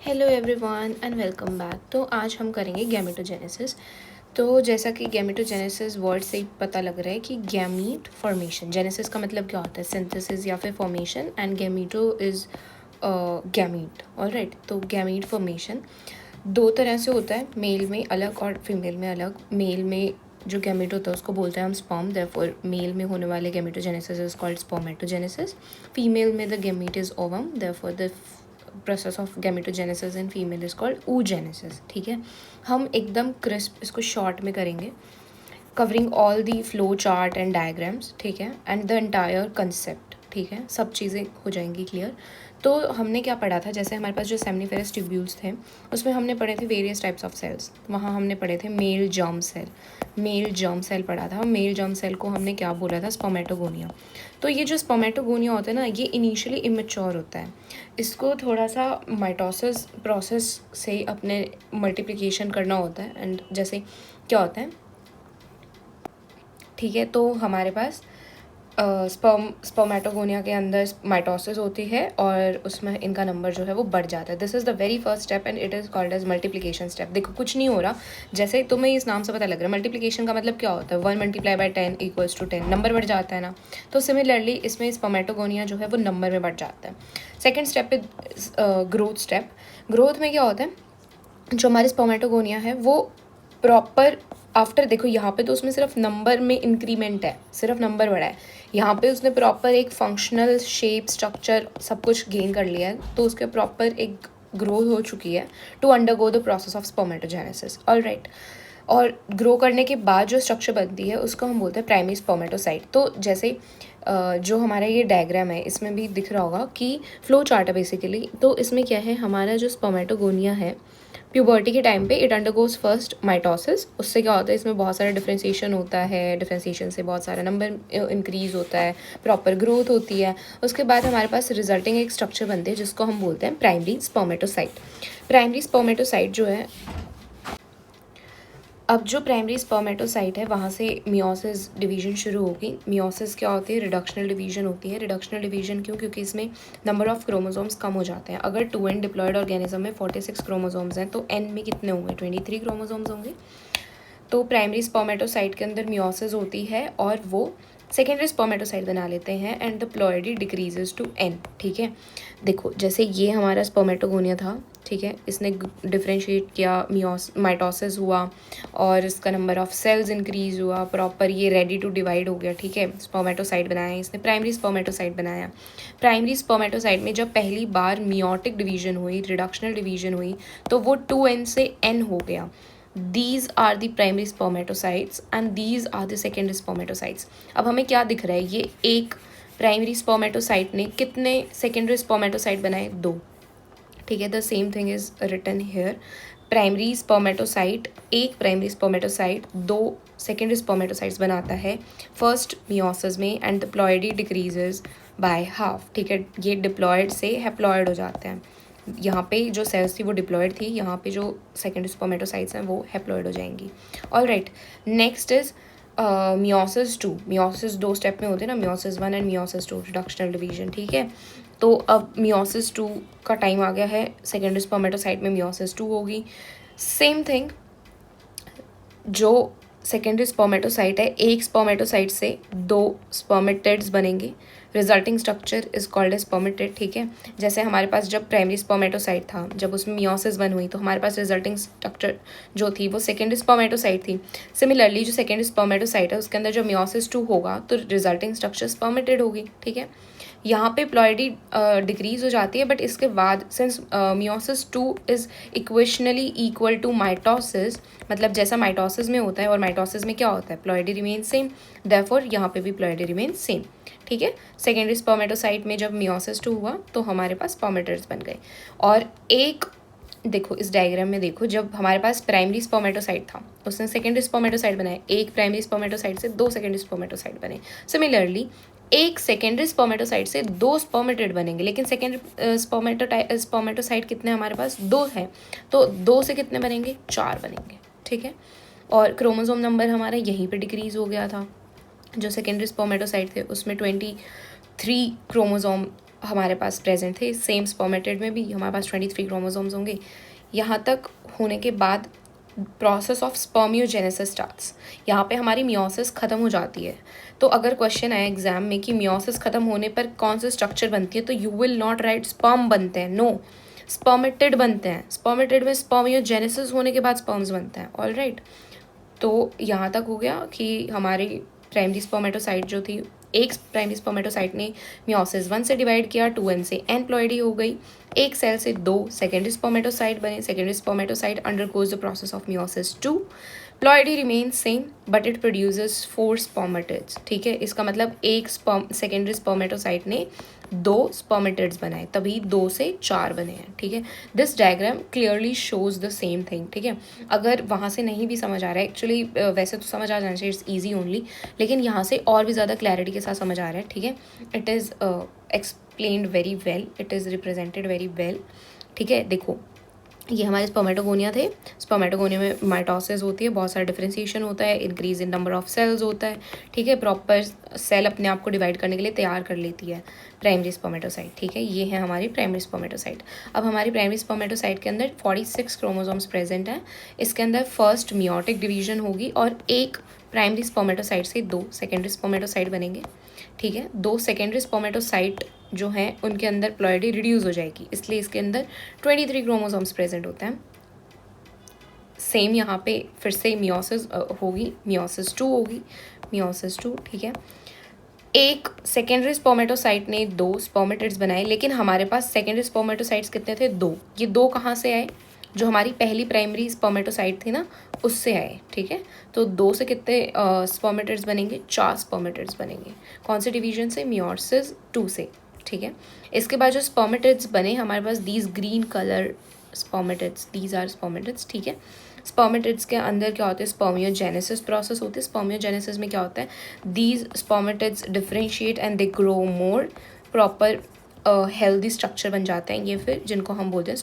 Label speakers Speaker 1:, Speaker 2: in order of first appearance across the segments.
Speaker 1: Hello everyone and welcome back. तो आज हम करेंगे गैमेटोजेनेसिस। तो जैसा कि गैमेटोजेनेसिस वर्ड से ही पता लग रहा है कि गैमीट फॉर्मेशन, जेनेसिस का मतलब क्या होता है, सिंथेसिस या फिर formation, and gamete is gamete. Alright, तो गैमीट फॉर्मेशन दो तरह से होता है, मेल में अलग और फीमेल में अलग। मेल में जो गैमेट होता है उसको बोलते हैं हम स्पर्म, देयरफॉर मेल में होने वाले gametogenesis is called spermatogenesis. Female में the gamete is ovum, therefore the process of gametogenesis in female is called oogenesis। ठीक है, हम एकदम क्रिस्प इसको शॉर्ट में करेंगे, covering all the flow chart and diagrams. ठीक है, एंड द एंटायर कंसेप्ट। ठीक है, सब चीज़ें हो जाएंगी क्लियर। तो हमने क्या पढ़ा था, जैसे हमारे पास जो सेमनीफेरस ट्यूब्यूल्स थे उसमें हमने पढ़े थे वेरियस टाइप्स ऑफ सेल्स। वहाँ हमने पढ़े थे male germ cell, male germ cell पढ़ा था। मेल जर्म सेल को हमने क्या बोला था, स्पर्मेटोगोनिया। तो ये जो स्पर्मेटोगोनिया होता है ना, ये इनिशियली इमेच्योर होता है। इसको थोड़ा सा माइटोसिस प्रोसेस से अपने मल्टीप्लिकेशन करना होता है। एंड जैसे क्या होता है, ठीक है, तो हमारे पास स्पर्मेटोगोनिया के अंदर माइटोसिस होती है और उसमें इनका नंबर जो है वो बढ़ जाता है। This is the very first step and it is called as multiplication step. देखो कुछ नहीं हो रहा, जैसे तुम्हें इस नाम से पता लग रहा है मल्टीप्लिकेशन का मतलब क्या होता है, 1 multiply by 10 equals to 10, number बढ़ जाता है ना। तो सिमिलरली इसमें स्पर्मेटोगोनिया जो है वो नंबर में बढ़ जाता है। सेकेंड स्टेप पे ग्रोथ स्टेप। ग्रोथ में क्या होता है, जो हमारे स्पर्मेटोगोनिया है वो प्रॉपर आफ्टर, देखो यहाँ पे तो उसमें सिर्फ नंबर में इंक्रीमेंट है, सिर्फ नंबर बढ़ा है। यहाँ पे उसने प्रॉपर एक फंक्शनल शेप स्ट्रक्चर सब कुछ गेन कर लिया है, तो उसके प्रॉपर एक ग्रोथ हो चुकी है to undergo the process of spermatogenesis. Alright, और ग्रो करने के बाद जो स्ट्रक्चर बनती है उसको हम बोलते हैं प्राइमरी स्पर्मेटोसाइट। तो जैसे जो हमारा ये डायग्राम है इसमें भी दिख रहा होगा कि फ्लो चार्ट है बेसिकली। तो इसमें क्या है, हमारा जो स्पर्मेटोगोनिया है प्यूबर्टी के टाइम पे इट अंडरगोज फर्स्ट माइटोसिस। उससे क्या होता है, इसमें बहुत सारा डिफ्रेंसिएशन होता है, डिफ्रेंसिएशन से बहुत सारा नंबर इंक्रीज होता है, प्रॉपर ग्रोथ होती है। उसके बाद हमारे पास रिजल्टिंग एक स्ट्रक्चर बनते हैं जिसको हम बोलते हैं प्राइमरी स्पर्मेटोसाइट। प्राइमरी स्पर्मेटोसाइट जो है, अब जो प्राइमरी स्पर्मेटोसाइट है वहाँ से मियोसिस डिवीजन शुरू होगी। मियोसिस क्या होती है, रिडक्शनल डिवीजन होती है। रिडक्शनल डिवीजन क्यों, क्योंकि इसमें नंबर ऑफ क्रोमोसोम्स कम हो जाते हैं। अगर 2n डिप्लॉयड ऑर्गेनिज्म में 46 क्रोमोसोम्स हैं तो n में कितने होंगे, 23 क्रोमोसोम्स होंगे। तो प्राइमरी स्पर्मेटोसाइट के अंदर मियोसिस होती है और वो सेकेंडरी स्पर्मेटोसाइट बना लेते हैं and the ploidy decreases to n। ठीक है, देखो जैसे ये हमारा स्पर्मेटोगोनिया था, ठीक है, इसने डिफ्रेंशिएट किया, माइटोसिस हुआ और इसका नंबर ऑफ सेल्स इंक्रीज हुआ, प्रॉपर ये रेडी टू डिवाइड हो गया। ठीक है, स्पर्मेटोसाइट बनाया इसने, प्राइमरी स्पर्मेटोसाइट बनाया। प्राइमरी स्पर्मेटोसाइट में जब पहली बार मियोटिक डिवीजन हुई, रिडक्शनल डिवीजन हुई, तो वो 2n से n हो गया। These are the primary spermatocytes and these are the secondary spermatocytes। अब हमें क्या दिख रहा है, ये एक प्राइमरी स्पर्मेटोसाइट ने कितने सेकेंडरी स्पर्मेटोसाइट बनाए, 2। ठीक है, the same thing is written here. Primary spermatocyte, एक प्राइमरी स्पर्मेटोसाइट 2 सेकेंडरी स्पर्मेटोसाइट्स बनाता है फर्स्ट मियोसिस में and the ploidy decreases by half. ठीक है, ये डिप्लॉयड से हैप्लॉयड हो जाते हैं। यहाँ पे जो सेल्स थी वो डिप्लॉयड थी, यहाँ पे जो सेकेंडरी स्पर्मेटोसाइट्स हैं वो हैप्लॉयड हो जाएंगी। Alright, next is meiosis 2। Meiosis 2 step में होते हैं ना, meiosis 1 and meiosis 2, reductional division. ठीक है, तो अब मियोसिस 2 का टाइम आ गया है, सेकेंडरी स्पर्मेटोसाइट में मियोसिस 2 होगी। सेम थिंग, जो सेकेंडरी स्पर्मेटोसाइट है, एक स्पर्मेटोसाइट से 2 स्पर्मेटिड्स बनेंगे, resulting structure is called as spermatid. ठीक है, जैसे हमारे पास जब प्राइमरी स्पर्मेटोसाइट था, जब उसमें मियोसिस 1 हुई तो हमारे पास रिजल्टिंग स्ट्रक्चर जो थी वो सेकेंडरी स्पर्मेटोसाइट थी। सिमिलरली जो सेकेंडरी स्पर्मेटोसाइट है उसके अंदर जब मियोसिस 2 होगा तो रिजल्टिंग स्ट्रक्चर स्पर्मेटिड होगी। ठीक है, यहाँ पे प्लॉइडी डिक्रीज हो जाती है, बट इसके बाद since meiosis 2 is equationally equal to mitosis, मतलब जैसा माइटोसिस में होता है और माइटोसिस में क्या होता है, प्लॉइडी रिमेन सेम, देयरफॉर यहाँ पे भी प्लॉइडी रिमेन सेम। ठीक है, सेकेंडरी स्पर्मेटोसाइट में जब मियोसिस 2 हुआ तो हमारे पास स्पर्मेटिड्स बन गए। और एक देखो इस डायग्राम में देखो, जब हमारे पास प्राइमरी स्पर्मेटोसाइट था उसने सेकेंडरी स्पर्मेटोसाइट बनाए, एक प्राइमरी स्पर्मेटोसाइट से 2 सेकेंडरी स्पर्मेटोसाइट बने। सिमिलरली एक सेकेंडरी स्पर्मेटोसाइट से 2 स्पर्मेटिड बनेंगे, लेकिन सेकेंडरी स्पर्मेटोसाइट कितने हमारे पास, 2 है, तो 2 से कितने बनेंगे, 4 बनेंगे। ठीक है, और क्रोमोसोम नंबर हमारा यहीं पे डिक्रीज हो गया था। जो सेकेंडरी स्पर्मेटोसाइट थे उसमें 23 क्रोमोसोम हमारे पास प्रेजेंट थे, सेम स्पर्मेटिड में भी हमारे पास 23 क्रोमोसोम्स होंगे। यहाँ तक होने के बाद प्रोसेस ऑफ स्पर्मियोजेनेसिस स्टार्ट्स। यहाँ पे हमारी मियोसिस ख़त्म हो जाती है। तो अगर क्वेश्चन आए एग्जाम में कि मियोसिस ख़त्म होने पर कौन सी स्ट्रक्चर बनती है, तो you will not right sperm बनते हैं, नो, स्पर्मेटिड बनते हैं। स्पर्मेटिड में स्पर्मियोजेनेसिस होने के बाद स्पर्म्स बनते हैं। ऑल राइट, तो यहाँ तक हो गया कि हमारी प्राइमरी स्पर्मेटोसाइट जो थी, एक प्राइमरी स्पर्मेटोसाइट ने मियोसिस 1 से डिवाइड किया, 2n से n प्लॉइडी हो गई, एक सेल से 2 सेकेंडरी स्पर्मेटोसाइट बने। Secondary spermatocyte undergoes the process of meiosis 2, ploidy remains same but it produces 4 spermatids. ठीक है, इसका मतलब एक सेकेंडरी स्पर्मेटोसाइट ने 2 स्पर्मेटिड्स बनाए, तभी 2 से 4 बने हैं। ठीक है, this diagram clearly shows the same thing. ठीक है, अगर वहाँ से नहीं भी समझ आ रहा है, एक्चुअली वैसे तो समझ आ जाना चाहिए, इट्स ईजी ओनली, लेकिन यहाँ से और भी ज़्यादा क्लैरिटी के साथ समझ आ रहा है। ठीक है, it is explained very well, it is represented very well. ठीक है, देखो ये हमारे स्पर्मेटोगोनिया थे। स्पर्मेटोगोनिया में माइटोसिस होती है, बहुत सारा डिफरेंशिएशन होता है, increase in number of cells होता है। ठीक है, प्रॉपर सेल अपने आप को डिवाइड करने के लिए तैयार कर लेती है प्राइमरी स्पर्मेटोसाइट। ठीक है, ये है हमारी प्राइमरी स्पर्मेटोसाइट। अब हमारी प्राइमरी स्पर्मेटोसाइट के अंदर 46 क्रोमोसोम्स प्रेजेंट हैं। इसके अंदर फर्स्ट मियोटिक डिवीजन होगी और एक प्राइमरी स्पर्मेटोसाइट से 2 सेकेंडरी स्पर्मेटोसाइट बनेंगे। ठीक है, 2 सेकेंडरी स्पर्मेटोसाइट जो हैं उनके अंदर प्लॉइडी रिड्यूस हो जाएगी, इसलिए इसके अंदर 23 क्रोमोसोम्स प्रेजेंट होते हैं। सेम यहाँ पे फिर से मियोसिस होगी, मियोसिस 2 होगी, मियोसिस 2। ठीक है, एक सेकेंडरी स्पर्मेटोसाइट ने 2 स्पर्मेटिड्स बनाए, लेकिन हमारे पास सेकेंडरी स्पर्मेटोसाइट्स कितने थे? 2। ये 2 कहाँ से आए? जो हमारी पहली प्राइमरी स्पर्मेटोसाइट थी ना, उससे आए। ठीक है, तो 2 से कितने स्पर्मेटिड्स बनेंगे? 4 स्पर्मेटिड्स बनेंगे। कौन से डिवीजन से? मियोसिस 2 से। ठीक है, इसके बाद जो स्पर्मेटिड्स बने हमारे पास, these green colour spermatids, these are spermatids. ठीक है, स्पर्मेटिड्स के अंदर क्या होता है? स्पर्मियोजेनेसिस प्रोसेस होती है। स्पर्मियोजेनेसिस में क्या होता है? These spermatids differentiate and they grow more, proper healthy structure बन जाते हैं ये फिर, जिनको हम बोलते हैं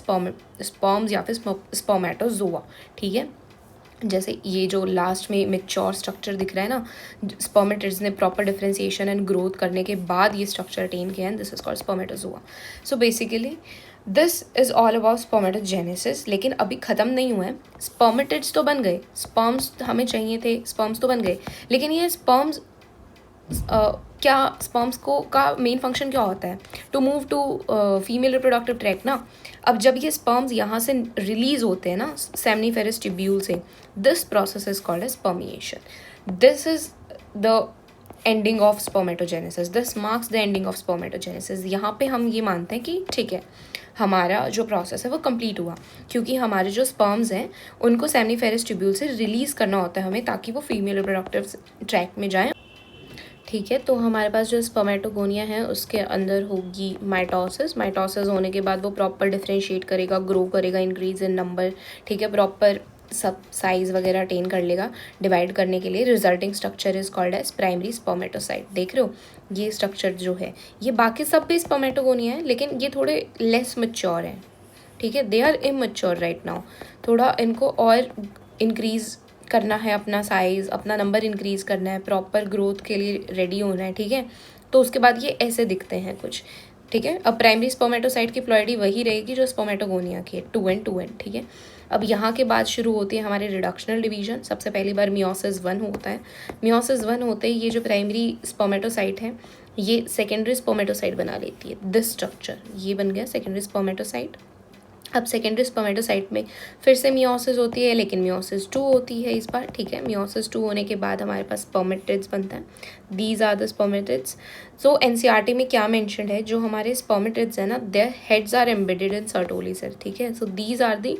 Speaker 1: स्पर्म्स या फिर स्पर्मेटोजोआ। ठीक है, जैसे ये जो लास्ट में मैच्योर स्ट्रक्चर दिख रहा है ना, स्पर्मेटिड्स ने प्रॉपर डिफरेंशिएशन एंड ग्रोथ करने के बाद ये स्ट्रक्चर अटेन किया, and this is called spermatozoa. So basically this is all about spermatogenesis. लेकिन अभी ख़त्म नहीं हुआ है, स्पर्मेटिड्स तो बन गए, स्पर्म्स हमें चाहिए थे, स्पर्म्स तो बन गए, लेकिन ये स्पर्म्स क्या स्पर्म्स को का मेन फंक्शन क्या होता है? To move to female reproductive tract ना। अब जब ये स्पर्म्स यहाँ से रिलीज होते हैं ना सेमनीफेरस ट्यूब्यूल से, this process is called as spermiation. This is the ending of spermatogenesis, this marks the ending of spermatogenesis. यहाँ पे हम ये मानते हैं कि ठीक है, हमारा जो प्रोसेस है वो कंप्लीट हुआ, क्योंकि हमारे जो स्पर्म्स हैं उनको सेमनीफेरस ट्यूब्यूल से रिलीज़ करना होता है हमें, ताकि वो फीमेल रिप्रोडक्टिव ट्रैक्ट में जाएँ। ठीक है, तो हमारे पास जो स्पर्मेटोगोनिया है उसके अंदर होगी माइटोसिस। माइटोसिस होने के बाद वो प्रॉपर डिफरेंशिएट करेगा, ग्रो करेगा, इंक्रीज इन नंबर। ठीक है, प्रॉपर सब साइज वगैरह अटेन कर लेगा डिवाइड करने के लिए। Resulting structure is called as primary spermatocyte. देख रहे हो ये स्ट्रक्चर जो है, ये बाकी सब भी स्पर्मेटोगोनिया है, लेकिन ये थोड़े लेस मैच्योर हैं। ठीक है, they are immature right now, थोड़ा इनको और इंक्रीज करना है, अपना साइज़, अपना नंबर इंक्रीज़ करना है, प्रॉपर ग्रोथ के लिए रेडी होना है। ठीक है, तो उसके बाद ये ऐसे दिखते हैं कुछ। ठीक है, अब प्राइमरी स्पर्मेटोसाइट की प्लॉइडी वही रहेगी जो स्पर्मेटोगोनिया की है, 2n। ठीक है, अब यहाँ के बाद शुरू होती है हमारे रिडक्शनल डिवीजन। सबसे पहली बार मियोसिस 1 होता है। मियोसिस 1 होते ही ये जो प्राइमरी स्पर्मेटोसाइट है ये सेकेंडरी स्पर्मेटोसाइट बना लेती है। दिस स्ट्रक्चर ये बन गया सेकेंडरी स्पर्मेटोसाइट। अब सेकेंडरी स्पर्मेटोसाइट में फिर से मियोसिस होती है, लेकिन मियोसिस 2 होती है इस बार। ठीक है, मियोसिस 2 होने के बाद हमारे पास स्पर्मेटिड्स बनता है। These are the spermatids. So NCERT में क्या मेंशन्ड है, जो हमारे स्पर्मेटिड्स है ना, their heads are embedded in Sertoli cell. ठीक है, so these are the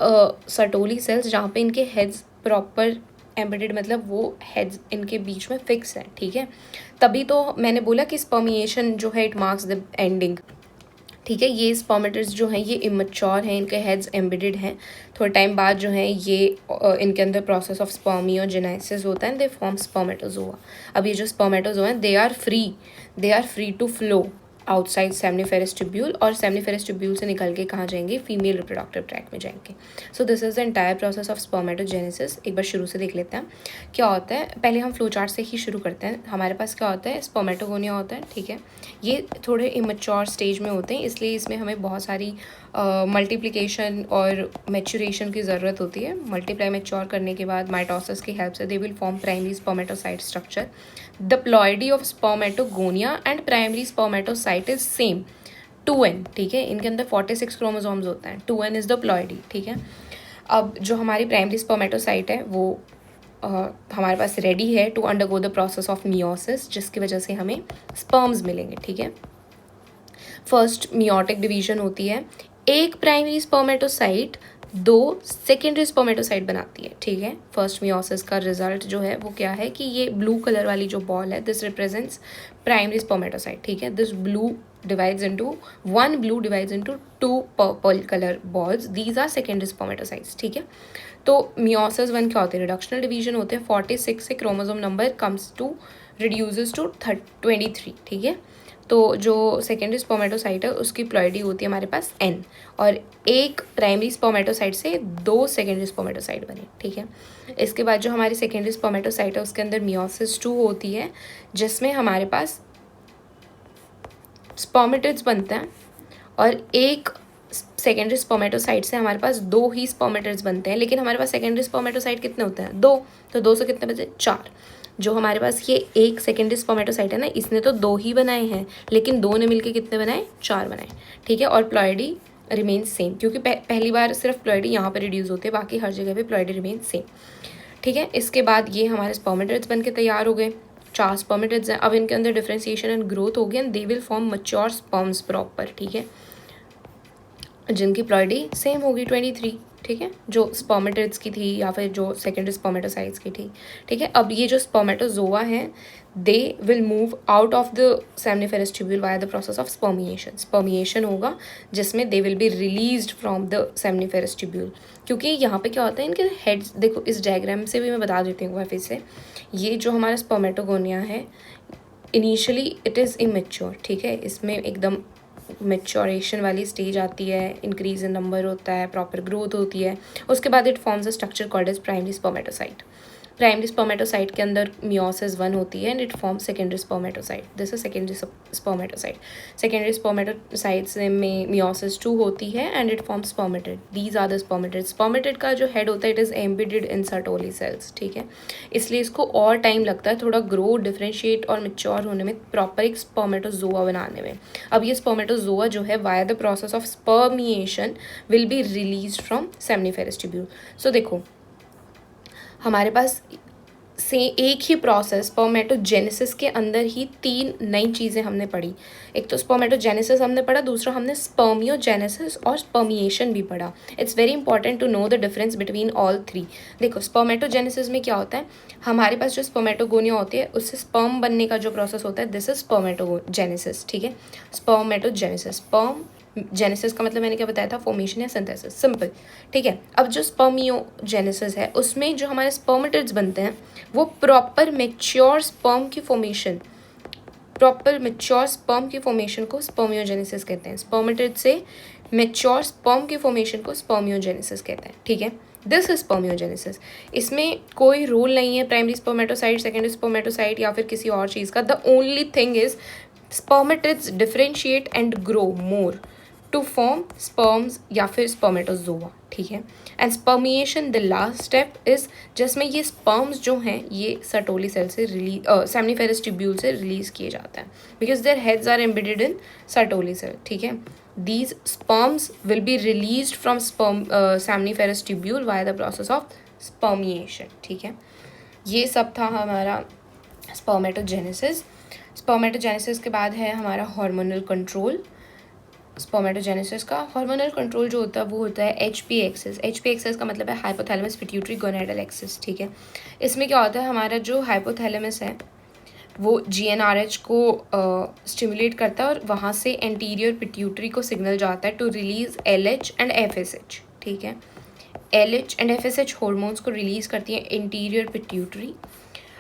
Speaker 1: Sertoli cells, जहाँ पे इनके हेड्स प्रॉपर एम्बेडेड, मतलब वो हेड्स इनके बीच में फिक्स है। ठीक है, तभी तो मैंने बोला कि स्पर्मिएशन जो है इट मार्क्स द एंडिंग। ठीक है, ये स्पर्मेटिड्स जो हैं ये इमेच्योर हैं, इनके हेड्स एम्बेडेड हैं। थोड़े टाइम बाद जो है ये इनके अंदर प्रोसेस ऑफ स्पर्मियोजेनेसिस होता है, दे फॉर्म स्पर्मेटोजोआ। अब ये जो स्पर्मेटोजोआ हैं they are free to flow outside seminiferous tubule, और सेमनीफेरस ट्यूब्यूल से निकल के कहाँ जाएंगे, फीमेल रिप्रोडक्टिव ट्रैक्ट में जाएंगे. So this is the entire process of spermatogenesis. एक बार शुरू से देख लेते हैं क्या होता है. पहले हम फ्लो चार्ट से ही शुरू करते हैं. हमारे पास क्या होता है, स्पर्मेटोगोनिया होता है. ठीक है, ये थोड़े इमेच्योर स्टेज में होते हैं, इसलिए इसमें हमें बहुत सारी मल्टीप्लिकेशन और मैच्योरेशन की ज़रूरत होती है. मल्टीप्लाई मैच्योर करने के बाद माइटोसिस की हेल्प से they will form primary spermatocyte structure. The ploidy of spermatogonia and primary spermatocyte is same 2n. ठीक है, इनके अंदर 46 क्रोमोसोम्स होते हैं. 2n is the ploidy. ठीक है, अब जो हमारी प्राइमरी स्पर्मेटोसाइट है वो हमारे पास रेडी है to undergo the process of meiosis, जिसकी वजह से हमें स्पर्म्स मिलेंगे. ठीक है, फर्स्ट मियोटिक डिवीजन होती है. एक प्राइमरी स्पर्मेटोसाइट 2 सेकेंडरी स्पर्मेटोसाइट बनाती है. ठीक है, फर्स्ट मियोसिस का रिजल्ट जो है वो क्या है कि ये ब्लू कलर वाली जो बॉल है, दिस रिप्रेजेंट्स प्राइमरी स्पर्मेटोसाइट. ठीक है, this blue divides into one blue divides into 2 purple color balls. These are secondary spermatocytes. ठीक है, तो मियोसिस 1 क्या होते हैं, रिडक्शनल डिवीजन होते हैं. 46 से chromosome number comes to reduces to 23. ठीक है, तो जो सेकेंडरी स्पर्मेटोसाइट है उसकी प्लॉइडी होती है हमारे पास n, और एक प्राइमरी स्पर्मेटोसाइट से 2 सेकेंडरी स्पर्मेटोसाइट बने. ठीक है, इसके बाद जो हमारी सेकेंडरी स्पर्मेटोसाइट है उसके अंदर मियोसिस 2 होती है, जिसमें हमारे पास स्पर्मेटिड्स बनते हैं, और एक सेकेंडरी स्पर्मेटोसाइट से हमारे पास 2 ही स्पर्मेटिड्स बनते हैं. लेकिन हमारे पास सेकेंडरी स्पर्मेटोसाइट कितने होते हैं, 2. तो 2 से कितने बचे, 4. जो हमारे पास ये एक सेकेंडरी स्पर्मेटोसाइट है ना, इसने तो 2 ही बनाए हैं, लेकिन 2 ने मिलके कितने बनाए, 4 बनाए. ठीक है, और प्लॉइडी रिमेन सेम, क्योंकि पहली बार सिर्फ प्लॉइडी यहाँ पर रिड्यूस होते हैं, बाकी हर जगह पे प्लॉइडी रिमेन सेम. ठीक है, इसके बाद ये हमारे स्पर्मेटिड्स बन के तैयार हो गए. 4 स्पर्मेटिड्स हैं. अब इनके अंदर डिफ्रेंसिएशन एंड ग्रोथ हो गया, and they will form mature sperms proper. ठीक है, जिनकी प्लॉइडी सेम होगी 23. ठीक है, जो स्पर्मेटिड्स की थी या फिर जो सेकेंडरी स्पर्मेटोसाइट्स की थी. ठीक है, अब ये जो स्पर्मेटोजोआ हैं they will move out of the seminiferous tubule via the process of spermiation. Spermiation होगा जिसमें दे will be released from the seminiferous tubule. क्योंकि यहाँ पे क्या होता है, इनके हेड्स देखो, इस डायग्राम से भी मैं बता देती हूँ फिर से. ये जो हमारा स्पर्मेटोगोनिया है इनिशियली इट इज़ इमेच्योर. ठीक है, इसमें एकदम मैच्योरेशन वाली स्टेज आती है, इंक्रीज इन नंबर होता है, प्रॉपर ग्रोथ होती है. उसके बाद it forms a structure called as primary spermatocyte. Primary spermatocyte के अंदर मियोसिस 1 होती है, and it forms secondary spermatocyte. This is secondary spermatocyte. Secondary spermatocytes में मियोसिस 2 होती है, and it forms spermatid. These are the spermatid. Spermatid का जो head होता है it is embedded in Sertoli cells. ठीक है, इसलिए इसको और टाइम लगता है थोड़ा ग्रो, डिफ्रेंशिएट और मैच्योर होने में, प्रॉपर एक स्पर्मेटोजोआ बनाने में. अब ये स्पर्मेटोजोआ जो है via the process of spermiation will be release from seminiferous tubule. So देखो, हमारे पास से एक ही प्रोसेस स्पर्मेटोजेनेसिस के अंदर ही 3 नई चीज़ें हमने पढ़ी. एक तो स्पर्मेटोजेनेसिस हमने पढ़ा, दूसरा हमने स्पर्मियोजेनेसिस और स्पर्मिएशन भी पढ़ा. It's very important to know the difference between all 3. देखो, स्पर्मेटोजेनेसिस में क्या होता है, हमारे पास जो स्पर्मेटोगोनिया होती है उससे स्पर्म बनने का जो प्रोसेस होता है, दिस इज स्पर्मेटोजेनेसिस. ठीक है, स्पर्मेटोजेनेसिस. स्पर्म जेनेसिस का मतलब मैंने क्या बताया था, फॉर्मेशन या सिंथेसिस, सिंपल. ठीक है, अब जो स्पर्मियोजेनेसिस है उसमें जो हमारे स्पर्मेटिड्स बनते हैं वो प्रॉपर मैच्योर स्पर्म की फॉर्मेशन, प्रॉपर मैच्योर स्पर्म की फॉर्मेशन को स्पर्मियोजेनेसिस कहते हैं. स्पर्मेटिड से मैच्योर स्पर्म की फॉर्मेशन को स्पर्मियोजेनेसिस कहते हैं. ठीक है, दिस इज स्पर्मियोजेनेसिस. इसमें कोई रूल नहीं है प्राइमरी स्पर्मेटोसाइट, सेकेंडरी स्पर्मेटोसाइट या फिर किसी और चीज़ का. The only thing is spermatids differentiate and grow more to form sperms या फिर स्पर्मेटोजोआ. ठीक है, and spermiation the last step is जिसमें ये स्पर्म्स जो हैं ये सर्टोली सेल से रिलीज, सेमनीफेरस ट्यूब्यूल से रिलीज किए जाते हैं, because their heads are embedded in Sertoli cell. ठीक है, these sperms will be released from seminiferous tubule via the process of spermiation. ठीक है, ये सब था हमारा स्पर्मेटोजेनेसिस. स्पर्मेटोजेनेसिस के बाद है हमारा हार्मोनल कंट्रोल. स्पर्मेटोजेनेसिस का हार्मोनल कंट्रोल जो होता है वो होता है HP एक्सिस. HP एक्सिस का मतलब है हाइपोथैलेमस पिट्यूटरी गोनाडल एक्सिस. ठीक है, इसमें क्या होता है, हमारा जो हाइपोथैलेमस है वो GnRH को स्टिमुलेट करता है, और वहाँ से एंटीरियर पिट्यूटरी को सिग्नल जाता है to release LH and FSH. ठीक है, LH एंड FSH हॉर्मोन्स को रिलीज़ करती है इंटीरियर पिट्यूटरी.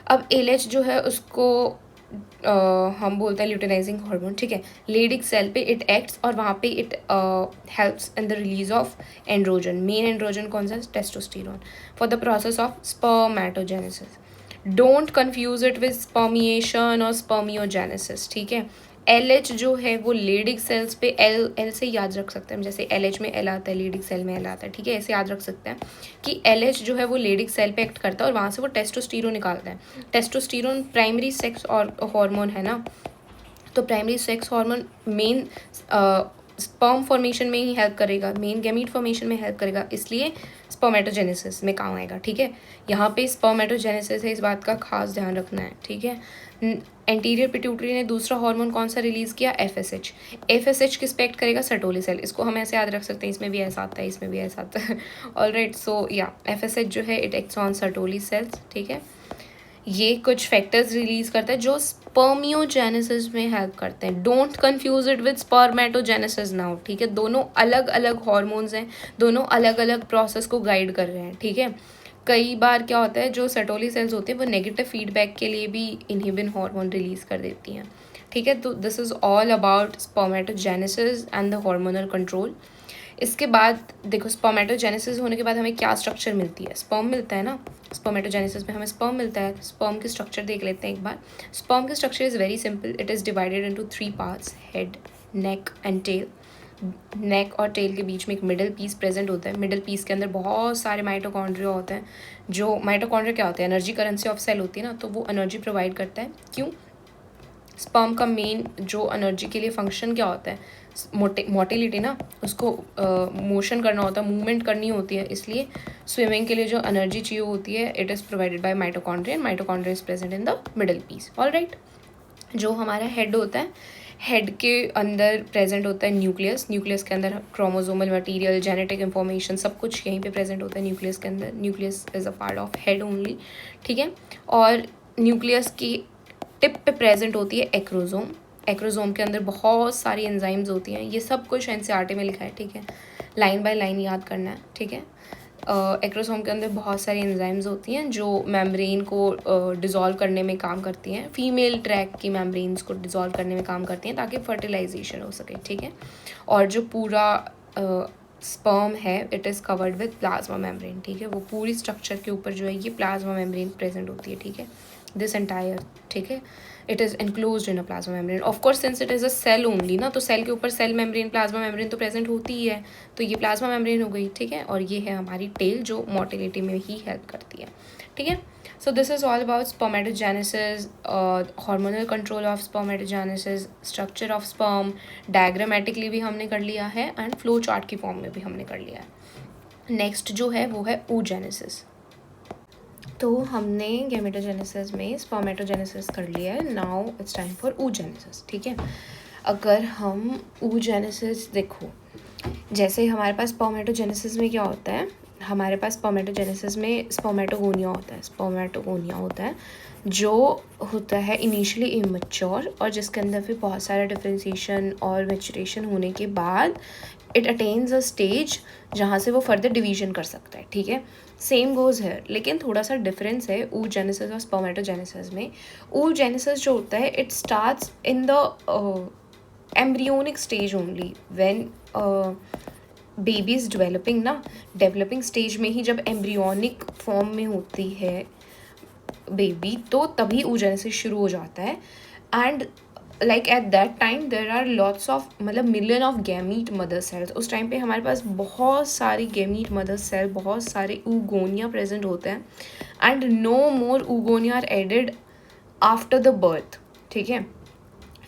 Speaker 1: अब LH जो है उसको हम बोलते हैं ल्यूटेनाइजिंग हार्मोन, ठीक है, लेडिक सेल पे इट एक्ट्स और वहाँ पे it helps in the release of androgen. Main androgen कौन सा? Testosterone, for the process of spermatogenesis. Don't confuse it with spermiation और स्पर्मियोजेनेसिस, ठीक है। LH जो है वो लेडिक सेल्स पे एल से याद रख सकते हैं हम, जैसे LH में L आता है, लेडिक सेल में L आता है, ठीक है, ऐसे याद रख सकते हैं कि LH जो है वो लेडिक सेल पे एक्ट करता है और वहाँ से वो टेस्टोस्टेरोन निकालता है। टेस्टोस्टेरोन प्राइमरी सेक्स और हार्मोन है ना, तो primary sex hormone main sperm formation में ही हेल्प करेगा, मेन गैमीट फॉर्मेशन में हेल्प करेगा, इसलिए स्पर्मेटोजेनेसिस में काम आएगा, ठीक है। यहाँ पे स्पर्मेटोजेनेसिस है, इस बात का खास ध्यान रखना है, ठीक है। एंटीरियर पिट्यूटरी ने दूसरा हार्मोन कौन सा रिलीज किया? FSH। FSH किस पे एक्ट करेगा? Sertoli cell. इसको हम ऐसे याद रख सकते हैं, इसमें भी ऐसा आता है, इसमें भी ऐसा आता है। ऑलराइट, सो या FSH जो है it acts on Sertoli cells, ठीक है। ये कुछ फैक्टर्स रिलीज करता है जो स्पर्मियोजेनेसिस में हेल्प करते हैं। Don't confuse it with spermatogenesis now, ठीक है। दोनों अलग अलग हॉर्मोन्स हैं, दोनों अलग अलग प्रोसेस को गाइड कर रहे हैं, ठीक है। कई बार क्या होता है, जो सर्टोली सेल्स होते हैं वो नेगेटिव फीडबैक के लिए भी इनहिबिन हार्मोन रिलीज कर देती हैं, ठीक है। तो this is all about spermatogenesis and the hormonal control. इसके बाद देखो, स्पर्मेटोजेनेसिस होने के बाद हमें क्या स्ट्रक्चर मिलती है? स्पर्म मिलता है ना, स्पर्मेटोजेनेसिस में हमें स्पर्म मिलता है। स्पर्म की स्ट्रक्चर देख लेते हैं एक बार। स्पर्म की structure is very simple, it is divided into 3 parts, head, neck and tail. Neck और टेल के बीच में एक मिडल पीस प्रेजेंट होता है। मिडल पीस के अंदर बहुत सारे माइटोकॉन्ड्रिया होते हैं। जो माइटोकॉन्ड्रिया क्या होते हैं? एनर्जी करेंसी ऑफ सेल होती है ना, तो वो एनर्जी प्रोवाइड करता है। क्यों? स्पर्म का मेन जो एनर्जी के लिए फंक्शन क्या होता है? मोटिलिटी ना, उसको मोशन करना होता है, मूवमेंट करनी होती है, इसलिए स्विमिंग के लिए जो एनर्जी चाहिए होती है it is provided by mitochondria and mitochondria is present in the middle piece. Alright, जो हमारा हेड होता है, हेड के अंदर प्रेजेंट होता है न्यूक्लियस। न्यूक्लियस के अंदर क्रोमोसोमल मटेरियल, जेनेटिक इन्फॉर्मेशन सब कुछ यहीं पे प्रेजेंट होता है न्यूक्लियस के अंदर। Nucleus is a part of head only, ठीक है। और न्यूक्लियस की टिप पे प्रेजेंट होती है एक्रोसोम। एक्रोसोम के अंदर बहुत सारी एंजाइम्स होती हैं, ये सब कुछ NCERT में लिखा है, ठीक है, लाइन बाय लाइन याद करना है, ठीक है। एक्रोसोम के अंदर बहुत सारी एंजाइम्स होती हैं जो मेम्ब्रेन को डिज़ोल्व करने में काम करती हैं, फीमेल ट्रैक की मेम्ब्रेन्स को डिज़ोल्व करने में काम करती हैं ताकि फर्टिलाइजेशन हो सके, ठीक है। और जो पूरा स्पर्म है it is covered with plasma membrane, ठीक है। वो पूरी स्ट्रक्चर के ऊपर जो है ये प्लाज्मा मेम्ब्रेन प्रेजेंट होती है, ठीक है, दिस एंटायर, ठीक है, it is enclosed in a plasma membrane. Of course since it is a cell only ना, तो सेल के ऊपर सेल मेम्ब्रेन, प्लाज्मा मेम्ब्रेन तो प्रेजेंट होती ही है, तो ये प्लाज्मा मेम्ब्रेन हो गई, ठीक है। और ये है हमारी टेल जो मोटिलिटी में ही हेल्प करती है, ठीक है। So this is all about spermatogenesis, hormonal control of spermatogenesis, structure of sperm, diagrammatically भी हमने कर लिया है एंड फ्लो चार्ट की फॉर्म में भी हमने कर लिया है। नेक्स्ट जो है वो है oogenesis। तो हमने गैमेटोजेनेसिस में स्पर्मेटोजेनेसिस कर लिया है, now it's time for oogenesis, ठीक है। अगर हम oogenesis देखो, जैसे हमारे पास स्पर्मेटोजेनेसिस में क्या होता है, हमारे पास स्पर्मेटोजेनेसिस में स्पर्मेटोगोनिया होता है जो होता है इनिशियली इमेच्योर और जिसके अंदर फिर बहुत सारा डिफ्रेंसिएशन और मैच्योरेशन होने के बाद इट अटेन्स अ स्टेज जहाँ से वो फर्दर डिवीजन कर सकता है, ठीक है। सेम गोज है, लेकिन थोड़ा सा डिफरेंस है oogenesis और स्पर्मेटोजेनेसिस में। oogenesis जो होता है it starts in the embryonic stage only when baby is developing ना, डेवलपिंग स्टेज में ही जब एम्ब्रियोनिक फॉर्म में होती है बेबी तो तभी oogenesis शुरू हो जाता है। And like at that time there are lots of मतलब million of gamete mother cells. उस टाइम पे हमारे पास बहुत सारी गैमीट मदर सेल, बहुत सारे oogonia प्रेजेंट होते हैं and no more oogonia are added after the birth, ठीक है।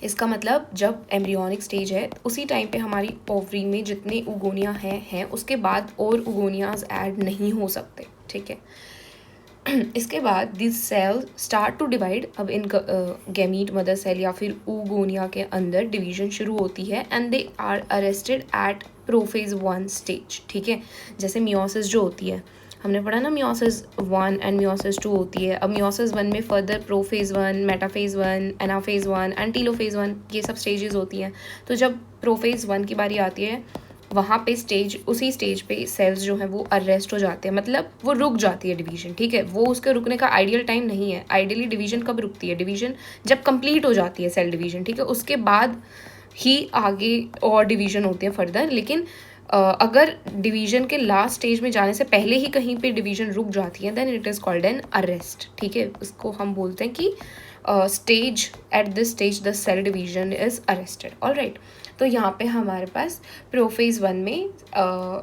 Speaker 1: इसका मतलब जब एम्ब्रियोनिक स्टेज है उसी टाइम पे हमारी ओवरी में जितने oogonia हैं उसके बाद और oogonias ऐड नहीं हो सकते, ठीक है। इसके बाद this cell start to divide. अब इन गैमीट मदर सेल या फिर oogonia के अंदर डिवीजन शुरू होती है and they are arrested at prophase 1 stage, ठीक है। जैसे मियोसिस जो होती है, हमने पढ़ा ना मियोसिस 1 एंड मियोसिस 2 होती है। अब मियोसिस 1 में further prophase 1, metaphase 1, anaphase 1 and telophase 1 ये सब स्टेजेस होती हैं। तो जब प्रोफेज 1 की बारी आती है वहाँ पे उसी स्टेज पे सेल्स जो हैं वो अरेस्ट हो जाते हैं, मतलब वो रुक जाती है डिवीजन, ठीक है। वो उसके रुकने का आइडियल टाइम नहीं है। आइडियली डिवीजन कब रुकती है? डिवीजन जब कंप्लीट हो जाती है सेल डिवीजन, ठीक है, उसके बाद ही आगे और डिवीजन होती है फर्दर। लेकिन अगर डिवीजन के लास्ट स्टेज में जाने से पहले ही कहीं पे डिवीजन रुक जाती है, then it is called an arrest, ठीक है। उसको हम बोलते हैं कि stage, at this stage the cell division is arrested, alright. तो यहाँ पे हमारे पास प्रोफेज 1 में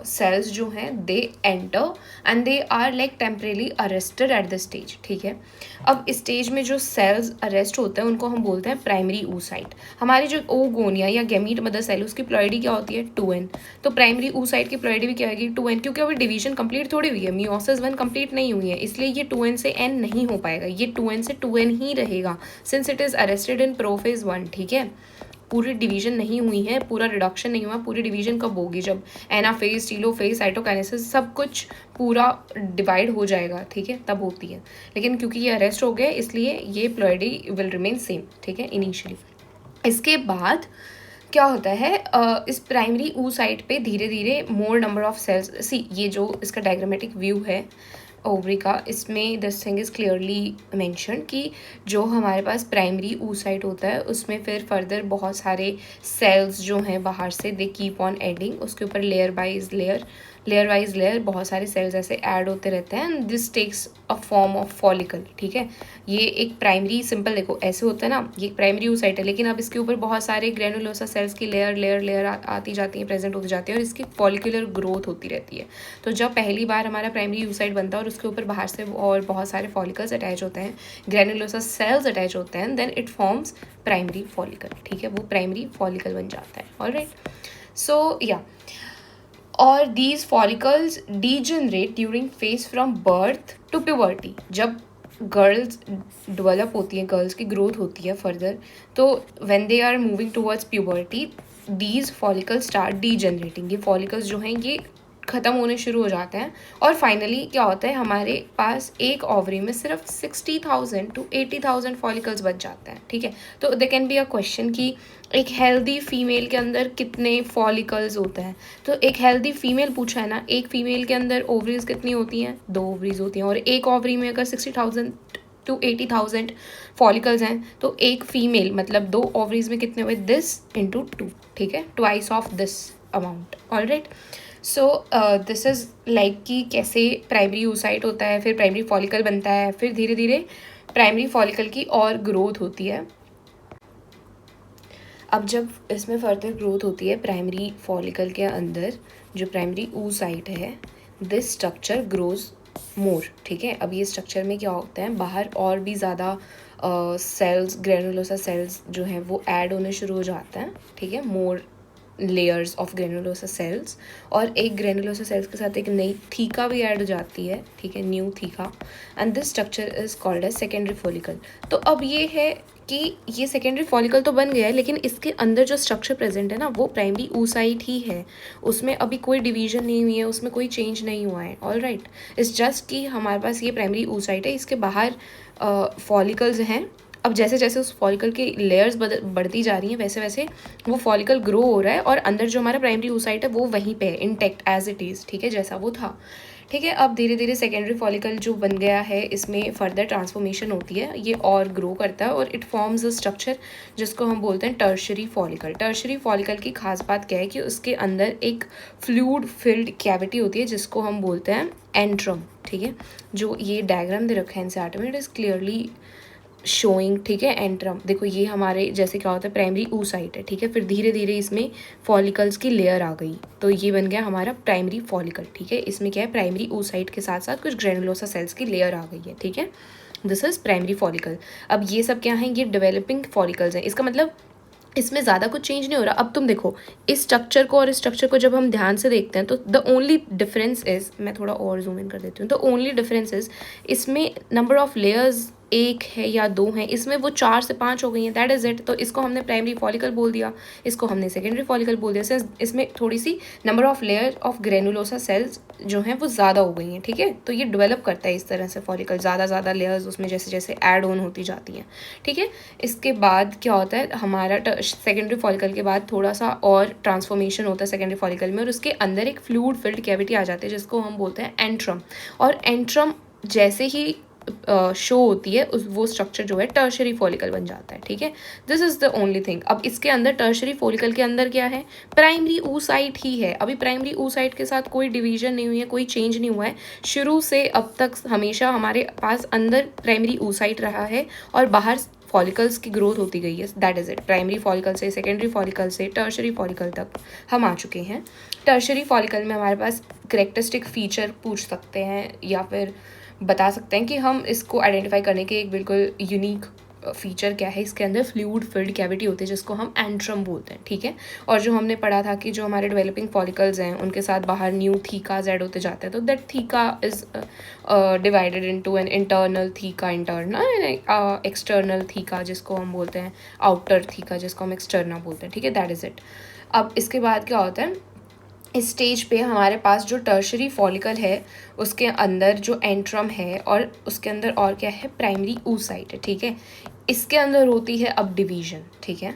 Speaker 1: सेल्स जो हैं they enter and they are like temporarily arrested at the stage, ठीक है। अब इस स्टेज में जो सेल्स अरेस्ट होते हैं उनको हम बोलते हैं प्राइमरी oocyte। हमारी जो ओगोनिया या गैमीट मदर सेल उसकी प्लॉइडी क्या होती है? 2n। तो प्राइमरी oocyte की प्लॉइडी भी क्या होगी? 2n, क्योंकि अभी डिवीजन कंप्लीट थोड़ी हुई है, मियोसिस 1 कंप्लीट नहीं हुई है, इसलिए ये 2n से n नहीं हो पाएगा, ये 2n से 2n ही रहेगा since it is arrested in prophase 1, ठीक है। पूरी डिवीजन नहीं हुई है, पूरा रिडक्शन नहीं हुआ। पूरी डिवीजन कब होगी? जब एनाफेज, टीलोफेज, साइटोकाइनेसिस सब कुछ पूरा डिवाइड हो जाएगा, ठीक है, तब होती है। लेकिन क्योंकि ये अरेस्ट हो गए इसलिए ये प्लॉइडी विल रिमेन सेम, ठीक है, इनिशियली। इसके बाद क्या होता है, इस प्राइमरी oocyte पे धीरे धीरे मोर नंबर ऑफ सेल्स, सी ये जो इसका डायग्रामेटिक व्यू है ओवरी का, इसमें this thing is clearly mention कि जो हमारे पास प्राइमरी oocyte होता है उसमें फिर फर्दर बहुत सारे सेल्स जो हैं बाहर से दे कीप ऑन एडिंग, उसके ऊपर लेयर वाइज लेयर बहुत सारे सेल्स ऐसे ऐड होते रहते हैं and this takes a form of follicle, ठीक है। ये एक प्राइमरी, सिंपल देखो ऐसे होता है ना, ये एक प्राइमरी oocyte है, लेकिन अब इसके ऊपर बहुत सारे ग्रेनुलोसा सेल्स की लेयर आती जाती हैं, प्रेजेंट होती जाती है और इसकी फॉलिकुलर ग्रोथ होती रहती है। तो जब पहली बार हमारा प्राइमरी oocyte बनता है और उसके ऊपर बाहर से और बहुत सारे फॉलिकल्स अटैच होते हैं, ग्रेनुलोसा सेल्स अटैच होते हैं, then it forms primary follicle, ठीक है, वो प्राइमरी फॉलिकल बन जाता है, ऑलराइट। सो या, और these follicles degenerate during phase from birth to puberty. जब गर्ल्स डेवलप होती हैं, गर्ल्स की ग्रोथ होती है फर्दर, तो when they are moving towards puberty these follicles start degenerating. ये फॉलिकल्स जो हैं ये ख़त्म होने शुरू हो जाते हैं और फाइनली क्या होता है, हमारे पास एक ओवरी में सिर्फ 60,000 to 80,000 फॉलिकल्स बच जाते हैं, ठीक है। तो दे कैन बी अ क्वेश्चन कि एक हेल्दी फीमेल के अंदर कितने फॉलिकल्स होते हैं? तो एक हेल्दी फीमेल पूछा है ना, एक फीमेल के अंदर ओवरीज कितनी होती हैं? 2 ओवरीज होती हैं, और एक ओवरी में अगर 60,000 to 80,000 फॉलिकल्स हैं तो एक फीमेल मतलब 2 ओवरीज में कितने हुए? दिस इंटू 2, ठीक है, twice of this amount, alright. So this is like कि कैसे प्राइमरी oocyte होता है, फिर प्राइमरी फॉलिकल बनता है, फिर धीरे धीरे प्राइमरी फॉलिकल की और ग्रोथ होती है। अब जब इसमें फर्दर ग्रोथ होती है प्राइमरी फॉलिकल के अंदर, जो प्राइमरी oocyte है, दिस स्ट्रक्चर ग्रोज मोर, ठीक है। अब ये स्ट्रक्चर में क्या होता है, बाहर और भी ज़्यादा सेल्स, ग्रेनुलोसा सेल्स जो हैं वो ऐड होने शुरू हो जाते हैं, ठीक है, मोर लेयर्स ऑफ ग्रेनुलोसा सेल्स, और एक ग्रेनुलोसा सेल्स के साथ एक नई थीका भी ऐड हो जाती है, ठीक है, new theca, and this structure is called as secondary follicle. तो अब ये है कि ये सेकेंडरी फॉलिकल तो बन गया है, लेकिन इसके अंदर जो स्ट्रक्चर प्रेजेंट है ना वो प्राइमरी oocyte ही है, उसमें अभी कोई डिवीजन नहीं हुई है, उसमें कोई चेंज नहीं हुआ है, ऑलराइट। इट्स जस्ट कि हमारे पास ये प्राइमरी oocyte है, इसके बाहर फॉलिकल्स हैं। अब जैसे जैसे उस फॉलिकल की लेयर्स बढ़ती जा रही हैं वैसे वैसे वो फॉलिकल ग्रो हो रहा है और अंदर जो हमारा प्राइमरी oocyte है वो वहीं पे है, इंटेक्ट एज इट इज़, ठीक है, जैसा वो था, ठीक है। अब धीरे धीरे सेकेंडरी फॉलिकल जो बन गया है इसमें फर्दर ट्रांसफॉर्मेशन होती है, ये और ग्रो करता है और इट फॉर्म्स अ स्ट्रक्चर जिसको हम बोलते हैं टर्शरी फॉलिकल। टर्शरी फॉलिकल की खास बात क्या है कि उसके अंदर एक फ्लूइड फिल्ड कैविटी होती है जिसको हम बोलते हैं एंट्रम, ठीक है। जो ये डायग्राम दे रखा है एनसीईआरटी में, इट इज़ क्लियरली शोइंग, ठीक है, एंट्रम। देखो ये हमारे जैसे क्या होता है प्राइमरी oocyte है, ठीक है, फिर धीरे धीरे इसमें फॉलिकल्स की लेयर आ गई तो ये बन गया हमारा प्राइमरी फॉलिकल, ठीक है। इसमें क्या है, प्राइमरी oocyte के साथ साथ कुछ ग्रेनुलोसा सेल्स की लेयर आ गई है, ठीक है, दिस इज प्राइमरी फॉलिकल। अब ये सब क्या हैं, ये डेवलपिंग फॉलिकल्स हैं, इसका मतलब इसमें ज़्यादा कुछ चेंज नहीं हो रहा। अब तुम देखो इस स्ट्रक्चर को और इस स्ट्रक्चर को जब हम ध्यान से देखते हैं तो द ओनली डिफरेंस इज़, मैं थोड़ा और जूम इन कर देती हूँ, द ओनली डिफरेंस इज़ इसमें नंबर ऑफ लेयर्स एक है या दो हैं, इसमें वो 4 से 5 हो गई हैं, दैट इज़ इट। तो इसको हमने प्राइमरी फॉलिकल बोल दिया, इसको हमने सेकेंडरी फॉलिकल बोल दिया। इसमें थोड़ी सी number of layer of granulosa cells जो हैं वो ज़्यादा हो गई हैं, ठीक है। तो ये डेवलप करता है इस तरह से फॉलिकल, ज़्यादा लेयर्स उसमें जैसे जैसे ऐड ऑन होती जाती हैं, ठीक है। इसके बाद क्या होता है, हमारा सेकेंडरी फॉलिकल के बाद थोड़ा सा और ट्रांसफॉर्मेशन होता है सेकेंडरी फॉलिकल में, और उसके अंदर एक फ्लूइड फिल्ड कैविटी आ जाती है जिसको हम बोलते हैं एंट्रम। और एंट्रम जैसे ही शो होती है वो स्ट्रक्चर जो है टर्शरी फॉलिकल बन जाता है, ठीक है। This is the only thing. अब इसके अंदर टर्शरी फॉलिकल के अंदर क्या है, प्राइमरी oocyte ही है। अभी प्राइमरी oocyte के साथ कोई डिवीजन नहीं हुई है, कोई चेंज नहीं हुआ है, शुरू से अब तक हमेशा हमारे पास अंदर प्राइमरी oocyte रहा है और बाहर फॉलिकल्स की ग्रोथ होती गई है, that is it. Primary follicle से सेकेंडरी फॉलिकल से टर्शरी फॉलिकल तक हम आ चुके हैं। टर्शरी फॉलिकल में हमारे पास करेक्टरिस्टिक फीचर पूछ सकते हैं या फिर बता सकते हैं कि हम इसको आइडेंटिफाई करने के एक बिल्कुल यूनिक फीचर क्या है, इसके अंदर फ्लूइड फिल्ड कैविटी होती है जिसको हम एंट्रम बोलते हैं, ठीक है। और जो हमने पढ़ा था कि जो हमारे डेवलपिंग फॉलिकल्स हैं उनके साथ बाहर न्यू थीकाज ऐड होते जाते हैं, तो that theca is divided into an internal theca, external theca जिसको हम बोलते हैं, आउटर थीका जिसको हम एक्सटर्ना बोलते हैं, ठीक है, दैट इज़ इट। अब इसके बाद क्या होता है, इस स्टेज पे हमारे पास जो टर्शरी फॉलिकल है उसके अंदर जो एंट्रम है और उसके अंदर और क्या है, प्राइमरी oocyte है, ठीक है। इसके अंदर होती है अब डिवीजन, ठीक है।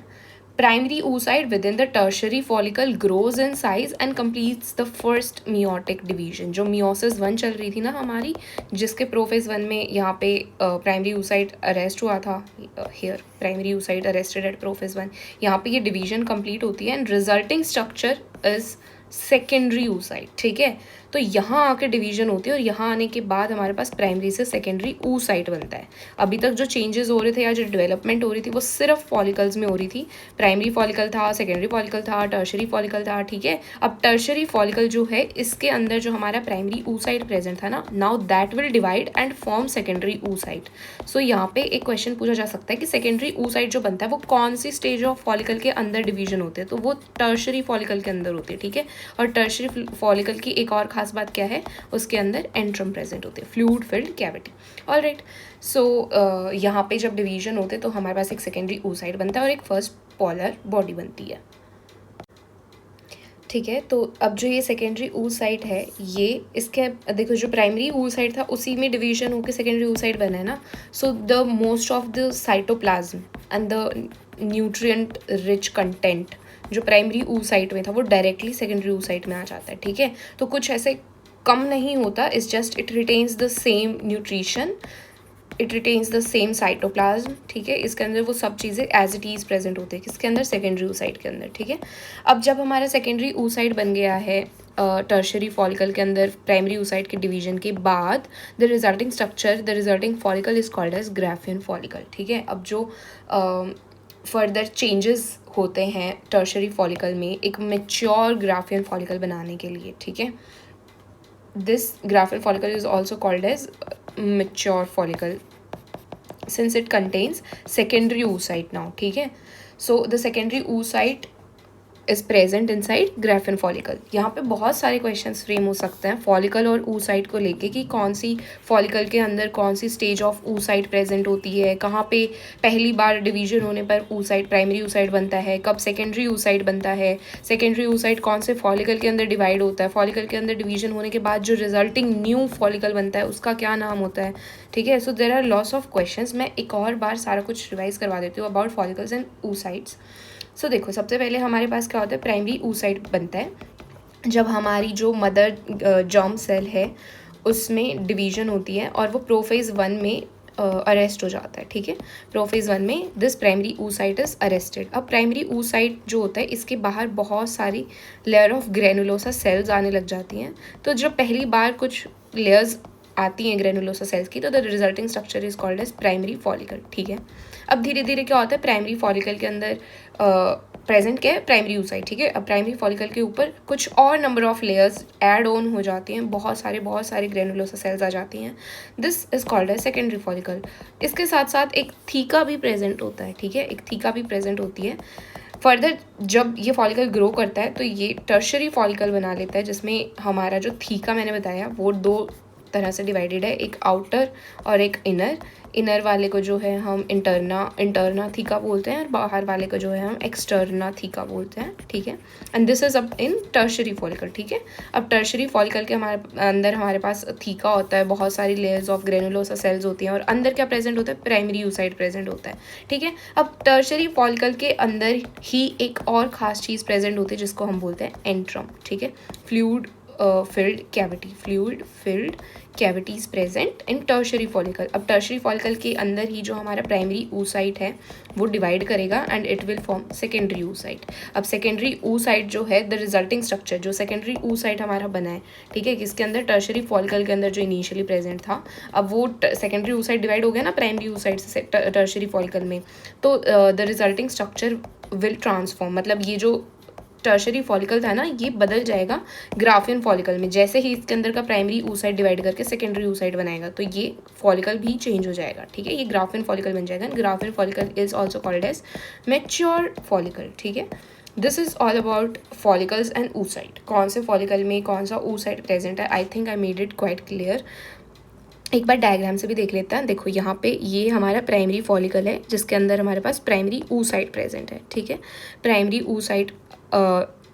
Speaker 1: Primary oocyte with in the tertiary follicle grows in size and completes the first meiotic division. जो मियोसिस 1 चल रही थी ना हमारी, जिसके प्रोफेज 1 में यहाँ पे प्राइमरी oocyte अरेस्ट हुआ था, here primary oocyte arrested at prophase 1, यहाँ पे ये डिवीजन कंप्लीट होती है and resulting structure is secondary oocyte, ठीक है। तो यहाँ आके डिवीजन होती है और यहाँ आने के बाद हमारे पास प्राइमरी से सेकेंडरी oocyte बनता है। अभी तक जो चेंजेस हो रहे थे या जो डेवलपमेंट हो रही थी वो सिर्फ फॉलिकल्स में हो रही थी। प्राइमरी फॉलिकल था, सेकेंडरी फॉलिकल था, टर्शरी फॉलिकल था, ठीक है। अब टर्शरी फॉलिकल जो है इसके अंदर जो हमारा प्राइमरी oocyte प्रेजेंट था ना, now that will divide and form secondary oocyte। सो यहाँ पे एक क्वेश्चन पूछा जा सकता है कि सेकेंडरी oocyte जो बनता है वो कौन सी स्टेज ऑफ फॉलिकल के अंदर डिवीजन होते हैं, तो वो टर्शरी फॉलिकल के अंदर होती है, ठीक है। और टर्शरी फॉलिकल की एक और खास बात क्या है, उसके अंदर एंट्रम प्रेजेंट होते हैं, फ्लूइड फिल्ड कैविटी। ऑलराइट, सो यहाँ पे जब डिवीजन होते हैं तो हमारे पास एक सेकेंडरी oocyte बनता है और एक फर्स्ट पोलर बॉडी बनती है, ठीक है। तो अब जो ये सेकेंडरी oocyte है, ये इसके देखो जो प्राइमरी oocyte था उसी में डिवीजन होकर सेकेंडरी oocyte बना है ना। So the most of the cytoplasm and the nutrient rich content जो प्राइमरी oocyte में था वो डायरेक्टली सेकेंडरी oocyte में आ जाता है, ठीक है। तो कुछ ऐसे कम नहीं होता, it's just it retains the same nutrition, it retains the same cytoplasm, ठीक है। इसके अंदर वो सब चीज़ें एज इट इज़ प्रेजेंट होती है, किसके अंदर, सेकेंडरी oocyte के अंदर, ठीक है। अब जब हमारा सेकेंडरी oocyte बन गया है टर्शरी फॉलिकल के अंदर प्राइमरी oocyte के डिवीजन के बाद, the resulting structure, the resulting follicle is called as Graafian follicle, ठीक है। अब जो फर्दर चेंजेस होते हैं टर्शरी फॉलिकल में एक मेच्योर ग्राफियन फॉलिकल बनाने के लिए, ठीक है। This Graafian follicle is also called as mature follicle since it contains secondary oocyte now, ठीक है। So the secondary oocyte is present inside Graafian follicle. यहाँ पे बहुत सारे क्वेश्चंस फ्रेम हो सकते हैं फॉलिकल और oocyte को लेके कि कौन सी फॉलिकल के अंदर कौन सी स्टेज ऑफ oocyte प्रेजेंट होती है, कहाँ पे पहली बार डिवीजन होने पर oocyte प्राइमरी oocyte बनता है, कब सेकेंडरी oocyte बनता है, सेकेंडरी oocyte कौन से फॉलिकल के अंदर डिवाइड होता है, फॉलिकल के अंदर डिवीजन होने के बाद जो रिजल्टिंग न्यू फॉलिकल बनता है उसका क्या नाम होता है, ठीक है। So there are lots of questions. मैं एक और बार सारा कुछ रिवाइज करवा देती हूँ अबाउट फॉलिकल्स एंड oocytes। सो देखो, सबसे पहले हमारे पास क्या होता है, प्राइमरी oocyte बनता है जब हमारी जो मदर जर्म सेल है उसमें डिवीजन होती है और वो प्रोफेज 1 में अरेस्ट हो जाता है, ठीक है। प्रोफेज 1 में this primary oocyte is arrested. अब प्राइमरी oocyte जो होता है इसके बाहर बहुत सारी लेयर ऑफ ग्रेनुलोसा सेल्स आने लग जाती हैं। तो जब पहली बार कुछ लेयर्स आती हैं ग्रेनुलोसा सेल्स की, तो the resulting structure is called as primary follicle, ठीक है। अब धीरे धीरे क्या होता है, प्राइमरी फॉलिकल के अंदर प्रेजेंट क्या है, प्राइमरी oocyte, ठीक है। अब प्राइमरी फॉलिकल के ऊपर कुछ और number of layers add on हो जाती हैं, बहुत सारे ग्रेनुलोसा सेल्स आ जाती हैं। This is called as secondary follicle. इसके साथ साथ एक थीका भी प्रेजेंट होता है, ठीक है, एक थीका भी प्रेजेंट होती है। फर्दर जब ये फॉलिकल ग्रो करता है तो ये टर्शरी फॉलिकल बना लेता है जिसमें हमारा जो थीका मैंने बताया वो 2 तरह से डिवाइडेड है, एक आउटर और एक इनर वाले को जो है हम इंटरना थीका बोलते हैं और बाहर वाले को जो है हम एक्सटर्ना थीका बोलते हैं, ठीक है। And this is up in tertiary follicle, ठीक है। अब टर्शरी फॉलिकल के हमारे पास थीका होता है, बहुत सारी लेयर्स ऑफ ग्रेनुलोसा सेल्स होती हैं और अंदर क्या प्रेजेंट होता है, प्राइमरी यूसाइट प्रेजेंट होता है, ठीक है। अब टर्शरी फॉलिकल के अंदर ही एक और ख़ास चीज़ प्रेजेंट होती है जिसको हम बोलते हैं एंट्रम, ठीक है। Fluid filled cavities present in tertiary follicle. अब टर्शरी फॉलिकल के अंदर ही जो हमारा प्राइमरी oocyte है वो डिवाइड करेगा and it will form secondary oocyte। अब सेकेंडरी oocyte जो है द रिजल्टिंग स्ट्रक्चर जो सेकेंडरी oocyte हमारा बना है, ठीक है, किसके अंदर, टर्शरी फॉलिकल के अंदर जो इनिशियली प्रेजेंट था। अब वो सेकेंडरी oocyte डिवाइड हो गया ना प्राइमरी oocyte से टर्शरी फॉलिकल में, तो the resulting structure will transform, मतलब ये जो टर्शरी फॉलिकल था ना ये बदल जाएगा ग्राफियन फॉलिकल में। जैसे ही इसके अंदर का प्राइमरी oocyte डिवाइड करके सेकेंडरी oocyte बनाएगा तो ये फॉलिकल भी चेंज हो जाएगा, ठीक है, ये ग्राफियन फॉलिकल बन जाएगा। Graafian follicle is also called as mature follicle, ठीक है। This is all about follicles and oocyte, कौन से फॉलिकल में कौन सा oocyte प्रेजेंट है। I think I made it quite clear. एक बार डायग्राम से भी देख लेते हैं। देखो यहाँ पे ये हमारा प्राइमरी फॉलिकल है जिसके अंदर हमारे पास प्राइमरी oocyte प्रेजेंट है, ठीक है। प्राइमरी oocyte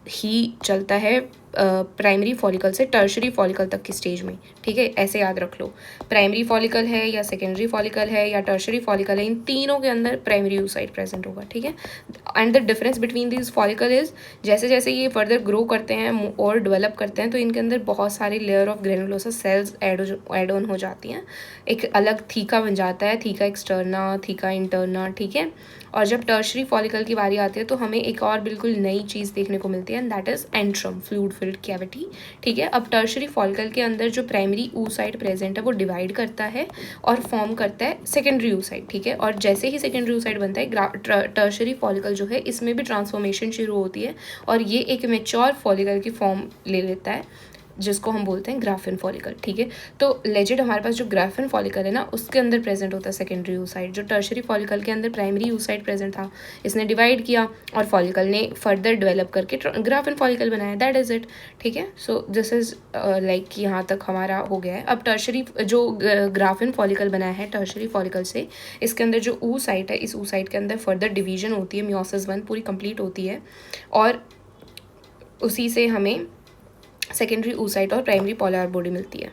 Speaker 1: ही चलता है प्राइमरी फॉलिकल से टर्शरी फॉलिकल तक की स्टेज में, ठीक है, ऐसे याद रख लो। प्राइमरी फॉलिकल है या सेकेंडरी फॉलिकल है या टर्शरी फॉलिकल है, इन तीनों के अंदर प्राइमरी oocyte प्रेजेंट होगा, ठीक है। And the difference between this follicle is जैसे जैसे ये फर्दर ग्रो करते हैं और डेवलप करते हैं तो इनके अंदर बहुत सारे layer of granulosa sales add on हो जाती हैं, एक अलग थीका बन जाता है, थीका एक्सटर्ना, थीका इंटरना, ठीक है। और जब टर्शरी फॉलिकल की बारी आती है तो हमें एक और बिल्कुल नई चीज़ देखने को मिलती है and that is antrum, fluid filled cavity, ठीक है। अब टर्शरी फॉलिकल के अंदर जो प्राइमरी oocyte प्रेजेंट है वो डिवाइड करता है और फॉर्म करता है सेकेंडरी oocyte, ठीक है। और जैसे ही सेकेंडरी oocyte बनता है टर्शरी फॉलिकल जो है इसमें भी ट्रांसफॉर्मेशन शुरू होती है और ये एक मेच्योर फॉलिकल की फॉर्म ले लेता है जिसको हम बोलते हैं ग्राफिन फॉलिकल, ठीक है। तो लेजिट हमारे पास जो ग्राफिन फॉलिकल है ना उसके अंदर प्रेजेंट होता है सेकेंडरी oocyte। जो टर्शरी फॉलिकल के अंदर प्राइमरी oocyte प्रेजेंट था इसने डिवाइड किया और फॉलिकल ने फर्दर डेवलप करके ग्राफिन फॉलिकल बनाया, दैट इज़ इट, ठीक है। सो दिस इज़ लाइक यहाँ तक हमारा हो गया है। अब टर्शरी जो ग्राफिन फॉलिकल बनाया है टर्शरी फॉलिकल से, इसके अंदर जो oocyte है इस oocyte के अंदर फर्दर डिवीजन होती है, मियोसिस 1 पूरी कंप्लीट होती है और उसी से हमें सेकेंडरी oocyte और प्राइमरी पोलर बॉडी मिलती है,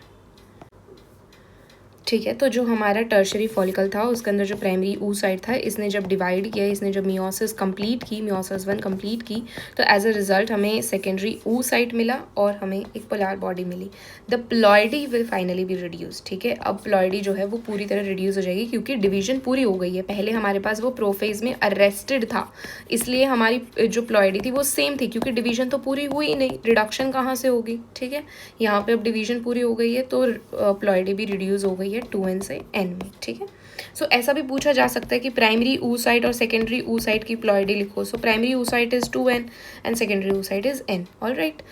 Speaker 1: ठीक है। तो जो हमारा टर्शरी फॉलिकल था उसके अंदर जो प्राइमरी oocyte था इसने जब डिवाइड किया, इसने जब मियोसिस कंप्लीट की, मियोसिस 1 कंप्लीट की, तो एज अ रिजल्ट हमें सेकेंडरी oocyte मिला और हमें एक पोलर बॉडी मिली। The ploidy will finally be reduce, ठीक है। अब प्लॉइडी जो है वो पूरी तरह रिड्यूस हो जाएगी क्योंकि डिवीजन पूरी हो गई है। पहले हमारे पास वो प्रोफेज में अरेस्टेड था इसलिए हमारी जो प्लॉइडी थी वो सेम थी क्योंकि डिवीजन तो पूरी हुई नहीं, रिडक्शन कहाँ से होगी, ठीक है। यहाँ पे अब डिवीजन पूरी हो गई है तो प्लॉइडी भी रिड्यूस हो गई है 2n से n में, ठीक है। सो ऐसा भी पूछा जा सकता है कि प्राइमरी oocyte और सेकेंडरी oocyte की प्लॉइडी लिखो। So primary oocyte is 2n and secondary oocyte is n, all right.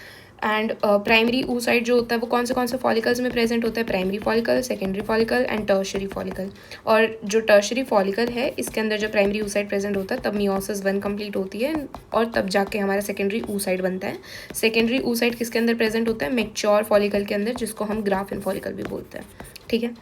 Speaker 1: And primary oocyte जो होता है वो कौन से फॉलिकल्स में प्रेजेंट होता है, primary follicle, secondary follicle and tertiary follicle. और जो टर्शरी फॉलिकल है इसके अंदर जब प्राइमरी oocyte प्रेजेंट होता है तब मियोसिस 1 कंप्लीट होती है और तब जाके हमारा सेकेंडरी oocyte बनता है। सेकेंडरी oocyte किसके अंदर प्रेजेंट होता है, मैच्योर फॉलिकल के अंदर, जिसको हम ग्राफिन फॉलिकल भी बोलते हैं, ठीक है।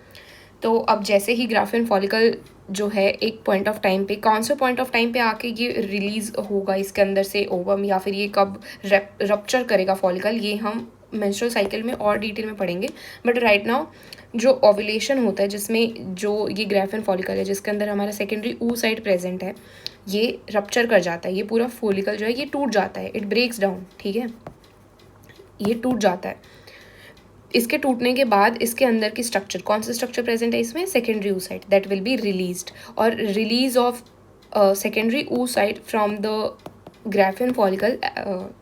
Speaker 1: तो अब जैसे ही ग्राफिन फॉलिकल जो है एक पॉइंट ऑफ टाइम पे, कौन से पॉइंट ऑफ टाइम पे आके ये रिलीज होगा इसके अंदर से ओवम, या फिर ये कब रप्चर करेगा फॉलिकल, ये हम मेंस्ट्रुअल साइकिल में और डिटेल में पढ़ेंगे। बट राइट नाउ जो ओव्यूलेशन होता है जिसमें जो ये ग्राफिन फॉलिकल है जिसके अंदर हमारा सेकेंडरी oocyte प्रेजेंट है ये रप्चर कर जाता है, ये पूरा फॉलिकल जो है ये टूट जाता है, इट ब्रेक्स डाउन, ठीक है, ये टूट जाता है। इसके टूटने के बाद इसके अंदर की स्ट्रक्चर, कौन सा स्ट्रक्चर प्रेजेंट है इसमें, secondary oocyte, that will be released. और release of secondary oocyte from the Graafian follicle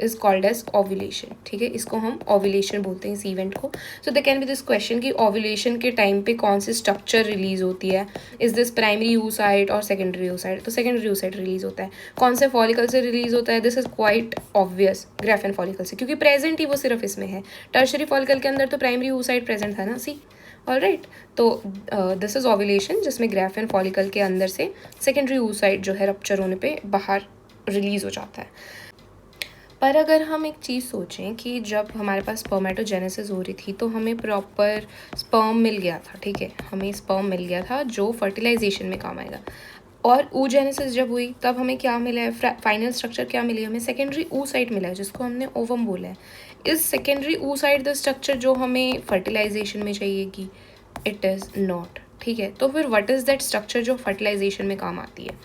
Speaker 1: is called as ovulation, ठीक है, इसको हम ओव्यूलेशन बोलते हैं इस इवेंट को। So they can be this question कि ओव्यूलेशन के टाइम पे कौन सी स्ट्रक्चर रिलीज होती है, इज दिस प्राइमरी oocyte और सेकेंडरी oocyte, तो सेकेंडरी oocyte रिलीज होता है। कौन से फॉलिकल से रिलीज होता है, this is quite obvious, Graafian follicle से, क्योंकि प्रेजेंट ही वो सिर्फ इसमें है। टर्शरी फॉलिकल के अंदर तो प्राइमरी oocyte प्रेजेंट था ना, सी, ऑल राइट। तो दिस इज ओव्यूलेशन जिसमें ग्राफिन फॉलिकल के अंदर से सेकेंडरी oocyte जो है रप्चर होने पे बाहर रिलीज हो जाता है। पर अगर हम एक चीज़ सोचें कि जब हमारे पास स्पर्मेटोजेनेसिस हो रही थी तो हमें प्रॉपर स्पर्म मिल गया था, ठीक है, हमें स्पर्म मिल गया था जो फर्टिलाइजेशन में काम आएगा। और oogenesis जब हुई तब हमें क्या मिला है, फाइनल स्ट्रक्चर क्या मिली हमें, सेकेंडरी oocyte मिला है जिसको हमने ओवम बोला है। इस सेकेंडरी oocyte द स्ट्रक्चर जो हमें फर्टिलाइजेशन में चाहिए कि इट इज़ नॉट, ठीक है। तो फिर व्हाट इज़ दैट स्ट्रक्चर जो फर्टिलाइजेशन में काम आती है।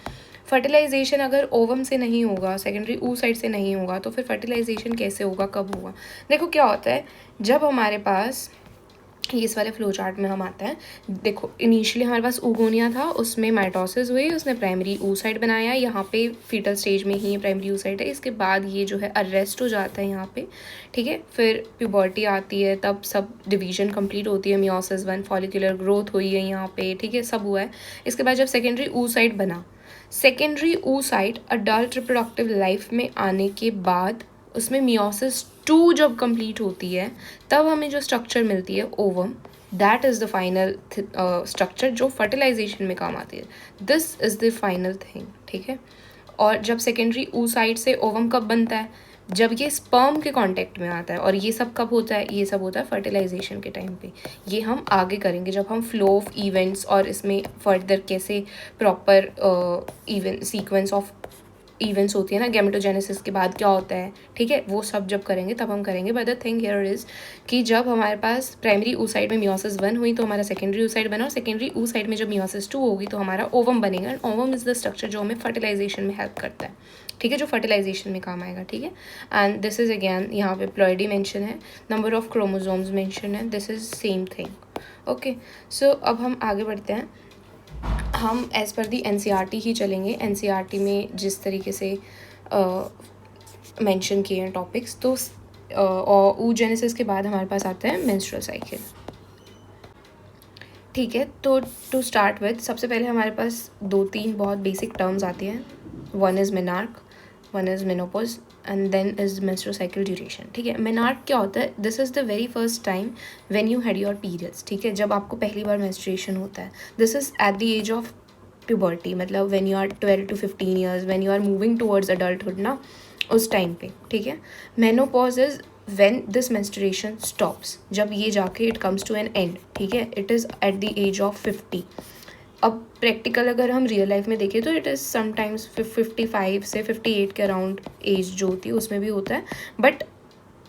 Speaker 1: फर्टिलाइजेशन अगर ओवम से नहीं होगा, सेकेंडरी oocyte से नहीं होगा, तो फिर फर्टिलाइजेशन कैसे होगा, कब होगा। देखो क्या होता है, जब हमारे पास ये इस वाले फ्लो चार्ट में हम आते हैं, देखो इनिशियली हमारे पास oogonia था, उसमें माइटोसिस हुई, उसने प्राइमरी oocyte बनाया, यहाँ पे फीटल स्टेज में ही ये प्राइमरी oocyte है। इसके बाद ये जो है अरेस्ट हो जाता है यहाँ पे, ठीक है। फिर प्यूबर्टी आती है, तब सब डिवीजन कंप्लीट होती है, मियोसिस 1, फॉलिकुलर ग्रोथ हुई है यहाँ पे, ठीक है, सब हुआ है। इसके बाद जब सेकेंडरी oocyte बना, secondary oocyte adult reproductive life में आने के बाद उसमें मियोसिस 2 जब कंप्लीट होती है तब हमें जो स्ट्रक्चर मिलती है ovum, that is the final structure जो फर्टिलाइजेशन में काम आती है। This is the final thing, ठीक है। और जब सेकेंडरी oocyte से ओवम कब बनता है, जब ये स्पर्म के कांटेक्ट में आता है। और ये सब कब होता है, ये सब होता है फर्टिलाइजेशन के टाइम पे। ये हम आगे करेंगे जब हम फ्लो ऑफ इवेंट्स और इसमें फर्दर कैसे proper event sequence of events होती है ना, गैमेटोजेनेसिस के बाद क्या होता है, ठीक है, वो सब जब करेंगे तब हम करेंगे। But the thing here is कि जब हमारे पास प्राइमरी oocyte में मियोसिस 1 हुई तो हमारा सेकेंडरी oocyte बना, और सेकेंडरी oocyte में जब मियोसिस 2 होगी तो हमारा ओवम बनेगा। And ovum is the structure जो हमें फर्टिलाइजेशन में हेल्प करता है, ठीक है, जो फर्टिलाइजेशन में काम आएगा, ठीक है। एंड दिस इज़ अगेन यहाँ पे प्लॉइडी मेंशन है, नंबर ऑफ क्रोमोसोम्स मेंशन है, this is same thing, okay. So अब हम आगे बढ़ते हैं, हम एज़ पर दी एनसीईआरटी ही चलेंगे। एनसीईआरटी में जिस तरीके से मेंशन किए हैं टॉपिक्स, तो और oogenesis के बाद हमारे पास आता है मेंस्ट्रुअल साइकिल, ठीक है। तो टू स्टार्ट विद, सबसे पहले हमारे पास 2-3 बहुत बेसिक टर्म्स आती हैं। One is menarche, one is menopause and then is menstrual cycle duration, ठीक है। मेनार्क क्या होता है, this is the very first time when you had your periods, ठीक है, जब आपको पहली बार मेंस्ट्रुएशन होता है। This is at the age of puberty, मतलब when you are 12 to 15 years, when you are moving towards adulthood ना, उस टाइम पे, ठीक है। Menopause is when this menstruation stops, जब ये जाके it comes to an end, ठीक है, it is at the age of 50। अब प्रैक्टिकल अगर हम रियल लाइफ में देखें तो इट इज़ समटाइम्स 55 से 58 के अराउंड एज जो होती है उसमें भी होता है। बट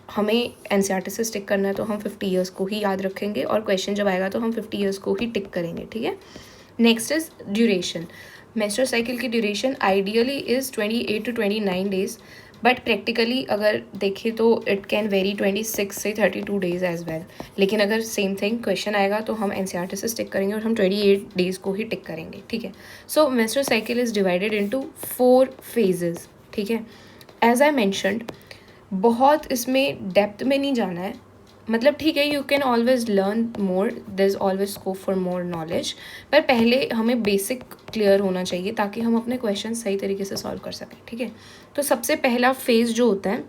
Speaker 1: हमें एनसीईआरटी से स्टिक करना है तो हम 50 ईयर्स को ही याद रखेंगे, और क्वेश्चन जब आएगा तो हम 50 ईयर्स को ही टिक करेंगे, ठीक है। Next is duration. Menstrual cycle की duration ideally is 28 to 29 days, but practically अगर देखें तो इट कैन वेरी 26 से 32 डेज एज वेल। लेकिन अगर सेम थिंग क्वेश्चन आएगा तो हम एनसीईआरटी से स्टिक करेंगे और हम 28 डेज को ही टिक करेंगे, ठीक है। So menstrual cycle is divided into 4 phases, ठीक है। एज आई मैंशनड, बहुत इसमें डेप्थ में नहीं जाना है, मतलब ठीक है, you can always learn more, there is always scope for more knowledge, पर पहले हमें बेसिक क्लियर होना चाहिए ताकि हम अपने क्वेश्चन सही तरीके से सॉल्व कर सकें, ठीक है। तो सबसे पहला फेज़ जो होता है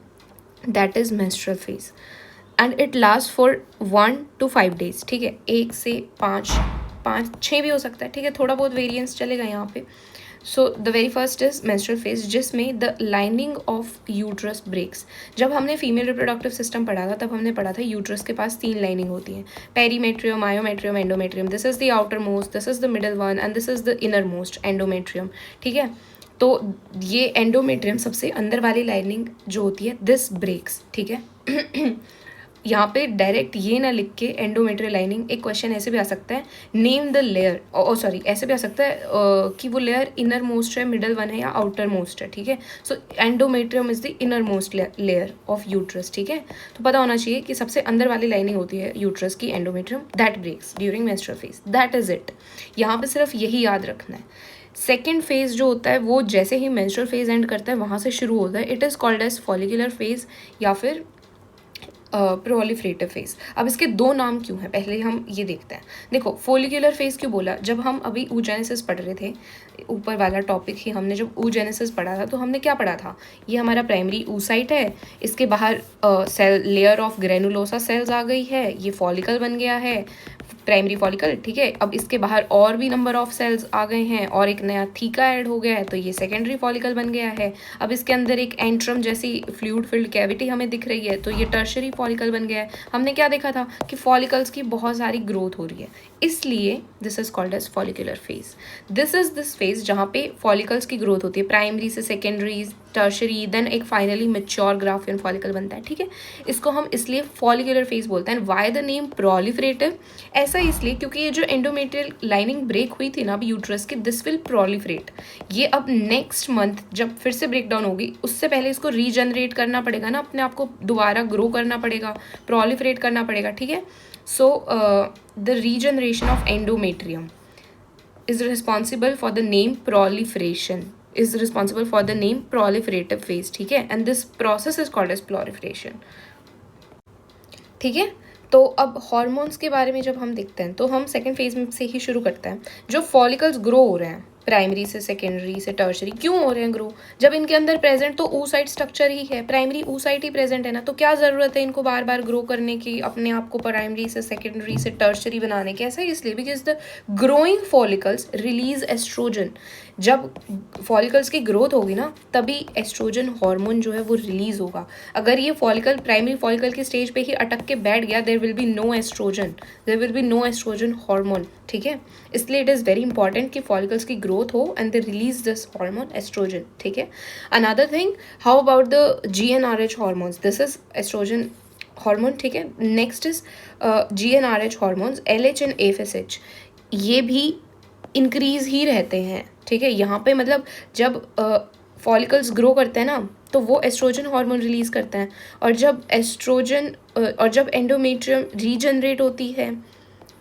Speaker 1: that is menstrual phase, and it last for 1 to 5 days, ठीक है, 1 से 5-6 भी हो सकता है, ठीक है, थोड़ा बहुत वेरिएंस चलेगा यहाँ पे। So the very first is menstrual phase, जिसमें the lining of uterus breaks. जब हमने फीमेल रिप्रोडक्टिव सिस्टम पढ़ा था तब हमने पढ़ा था यूट्रस के पास 3 लाइनिंग होती हैं, perimetrium, myometrium, endometrium. This is the outer most, this is the middle one and this is the inner most endometrium, ठीक है। तो ये एंडोमेट्रियम सबसे अंदर वाली लाइनिंग जो होती है, दिस ब्रेक्स, ठीक है। यहाँ पे डायरेक्ट ये ना लिख के एंडोमेट्रियल लाइनिंग, एक क्वेश्चन ऐसे भी आ सकता है, नेम द लेयर, सॉरी ऐसे भी आ सकता है कि वो लेयर इनर मोस्ट है, मिडल वन है या आउटर मोस्ट है, ठीक है। So endometrium is the innermost layer of uterus, ठीक है। तो पता होना चाहिए कि सबसे अंदर वाली लाइनिंग होती है यूट्रस की, endometrium, that breaks during menstrual phase, that is it. यहाँ पे सिर्फ यही याद रखना है। सेकेंड फेज जो होता है वो जैसे ही मेंस्ट्रुअल फेज एंड करता है वहाँ से शुरू होता है, it is called as follicular phase या फिर प्रोलिफरेटिव फेज। अब इसके 2 नाम क्यों हैं, पहले हम ये देखते हैं। देखो फोलिकुलर फेज क्यों बोला, जब हम अभी oogenesis पढ़ रहे थे, ऊपर वाला टॉपिक ही हमने जब oogenesis पढ़ा था तो हमने क्या पढ़ा था, ये हमारा प्राइमरी oocyte है, इसके बाहर cell layer of granulosa cells आ गई है, ये फॉलिकल बन गया है, प्राइमरी फॉलिकल, ठीक है। अब इसके बाहर और भी नंबर ऑफ सेल्स आ गए हैं और एक नया थीका ऐड हो गया है, तो ये सेकेंडरी फॉलिकल बन गया है। अब इसके अंदर एक एंट्रम जैसी फ्लूइड फिल्ड कैविटी हमें दिख रही है, तो ये टर्शरी फॉलिकल बन गया है। हमने क्या देखा था कि फॉलिकल्स की बहुत सारी ग्रोथ हो रही है, इसलिए this is called as follicular phase. This phase जहाँ पे फॉलिकल्स की ग्रोथ होती है, प्राइमरी से सेकेंडरी, टर्शरी, देन एक फाइनली मैच्योर ग्राफियन फॉलिकल बनता है, ठीक है। इसको हम इसलिए फॉलिकुलर फेज बोलते हैं। Why the name proliferative? ऐसा इसलिए क्योंकि ये जो एंडोमेट्रियल लाइनिंग ब्रेक हुई थी ना अब यूट्रस की, दिस विल प्रोलिफरेट। ये अब नेक्स्ट मंथ जब फिर से ब्रेक डाउन होगी, उससे पहले इसको रीजनरेट करना पड़ेगा ना, अपने आप को दोबारा ग्रो करना पड़ेगा, प्रोलिफरेट करना पड़ेगा, ठीक है। So the regeneration of endometrium is responsible for the name proliferation, is responsible for the name proliferative phase, ठीक है। and this process is called as proliferation, ठीक है। तो अब हॉर्मोन्स के बारे में जब हम देखते हैं तो हम सेकेंड फेज में से ही शुरू करते हैं। जो फॉलिकल्स ग्रो हो रहे हैं प्राइमरी से सेकेंडरी से टर्शरी, क्यों हो रहे हैं ग्रो? जब इनके अंदर प्रेजेंट तो oocyte स्ट्रक्चर ही है, प्राइमरी oocyte ही प्रेजेंट है ना, तो क्या ज़रूरत है इनको बार बार ग्रो करने की, अपने आप को प्राइमरी से सेकेंडरी से टर्शरी बनाने की? ऐसा इसलिए because the growing follicles release estrogen. जब फॉलिकल्स की ग्रोथ होगी ना तभी एस्ट्रोजन हार्मोन जो है वो रिलीज होगा। अगर ये फॉलिकल प्राइमरी फॉलिकल की स्टेज पे ही अटक के बैठ गया, there will be no estrogen, there will be no estrogen hormone, ठीक है। इसलिए इट इज़ वेरी इंपॉर्टेंट कि फॉलिकल्स की ग्रोथ हो and they release this hormone estrogen, ठीक है। Another thing, how about the GnRH hormones? This is estrogen hormone, ठीक है। Next is GnRH hormones, LH and FSH, ये भी इंक्रीज ही रहते हैं, ठीक है। यहाँ पे मतलब जब फॉलिकल्स ग्रो करते हैं ना तो वो एस्ट्रोजन हार्मोन रिलीज करते हैं, और जब एस्ट्रोजन और जब एंडोमेट्रियम रीजनरेट होती है,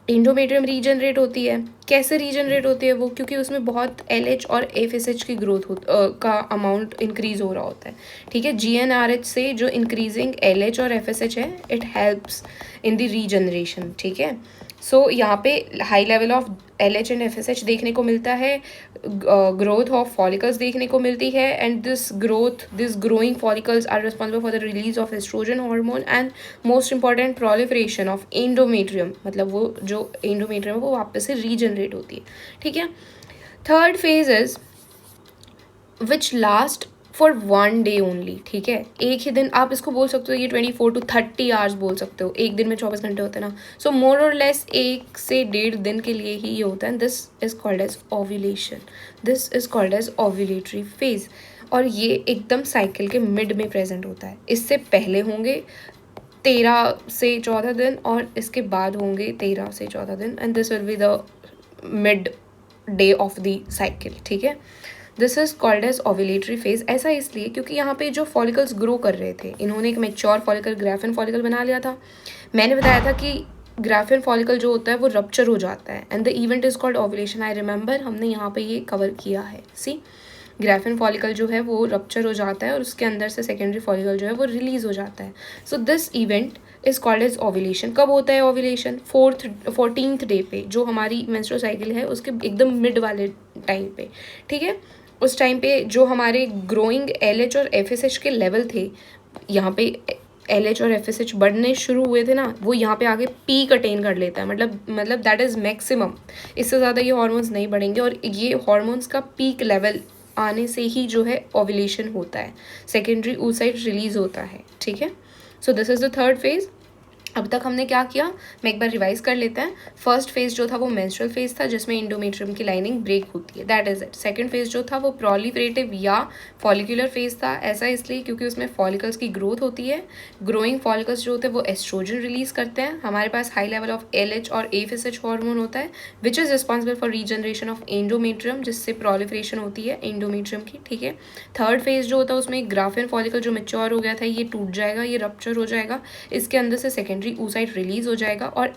Speaker 1: एंडोमेट्रियम रीजनरेट होती है, कैसे रीजनरेट होती है वो? क्योंकि उसमें बहुत LH और FSH की ग्रोथ का अमाउंट इंक्रीज हो रहा होता है, ठीक है। GnRH से जो इंक्रीजिंग LH और FSH है, it helps in the regeneration, ठीक है। सो यहाँ पे high level of LH and FSH देखने को मिलता है, ग्रोथ ऑफ फॉलिकल्स देखने को मिलती है, and this growing follicles are responsible for the release of estrogen hormone and most important proliferation of endometrium, मतलब वो जो एंडोमेट्रियम है वो वापस से रीजनरेट होती है, ठीक है। Third phase is which last for 1 day only, ठीक है। एक ही दिन, आप इसको बोल सकते हो ये 24 to 30 आवर्स बोल सकते हो, एक दिन में 24 घंटे होते हैं ना, सो मोर और लेस 1 से 1.5 दिन के लिए ही ये होता है। This is called as ovulation, this is called as ovulatory phase, और ये एकदम साइकिल के मिड में प्रेजेंट होता है। इससे पहले होंगे 13 से 14 दिन और इसके बाद होंगे 13 से 14 दिन, and this will be the midday of the cycle, ठीक है। This is called as ovulatory phase. ऐसा इसलिए क्योंकि यहाँ पे जो फॉलिकल्स ग्रो कर रहे थे, इन्होंने एक मैच्योर फॉलिकल, ग्राफिन फॉलिकल बना लिया था। मैंने बताया था कि ग्राफिन फॉलिकल जो होता है वो रप्चर हो जाता है, and the event is called ovulation. I remember हमने यहाँ पे ये कवर किया है। सी, ग्राफिन फॉलिकल जो है वो रप्चर हो जाता है और उसके अंदर से सेकेंडरी फॉलिकल जो है वो रिलीज हो जाता है। So this event is called as ovulation. कब होता है ओव्यूलेशन? 14th डे पे, जो हमारी मेंस्ट्रुअल साइकिल है उसके एकदम मिड वाले टाइम पे, ठीक है। उस टाइम पे जो हमारे ग्रोइंग LH और FSH के लेवल थे, यहाँ पे LH और FSH बढ़ने शुरू हुए थे ना, वो यहाँ पे आगे पीक अटेन कर लेता है, मतलब दैट इज़ मैक्सिमम। इससे ज़्यादा ये हार्मोन्स नहीं बढ़ेंगे, और ये हार्मोन्स का पीक लेवल आने से ही जो है ओव्यूलेशन होता है, सेकेंडरी oocyte रिलीज होता है, ठीक है। So this is the third phase. अब तक हमने क्या किया, मैं एक बार रिवाइज कर लेते हैं। फर्स्ट फेज जो था वो मेंस्ट्रुअल फेज था, जिसमें एंडोमेट्रियम की लाइनिंग ब्रेक होती है, that is it. Second phase जो था वो प्रोलिफरेटिव या फॉलिकुलर फेज था। ऐसा इसलिए क्योंकि उसमें फॉलिकल्स की ग्रोथ होती है, ग्रोइंग फॉलिकल्स जो होते हैं वो एस्ट्रोजन रिलीज करते हैं, हमारे पास हाई लेवल ऑफ LH और FSH हार्मोन होता है which is responsible for regeneration of endometrium, जिससे प्रोलिफरेशन होती है एंडोमेट्रियम की, ठीक है। थर्ड फेज जो होता है उसमें ग्राफिन फॉलिकल जो मैच्योर हो गया था ये टूट जाएगा, ये रप्चर हो जाएगा, इसके अंदर से सेकेंडरी oocyte रिलीज हो जाएगा, और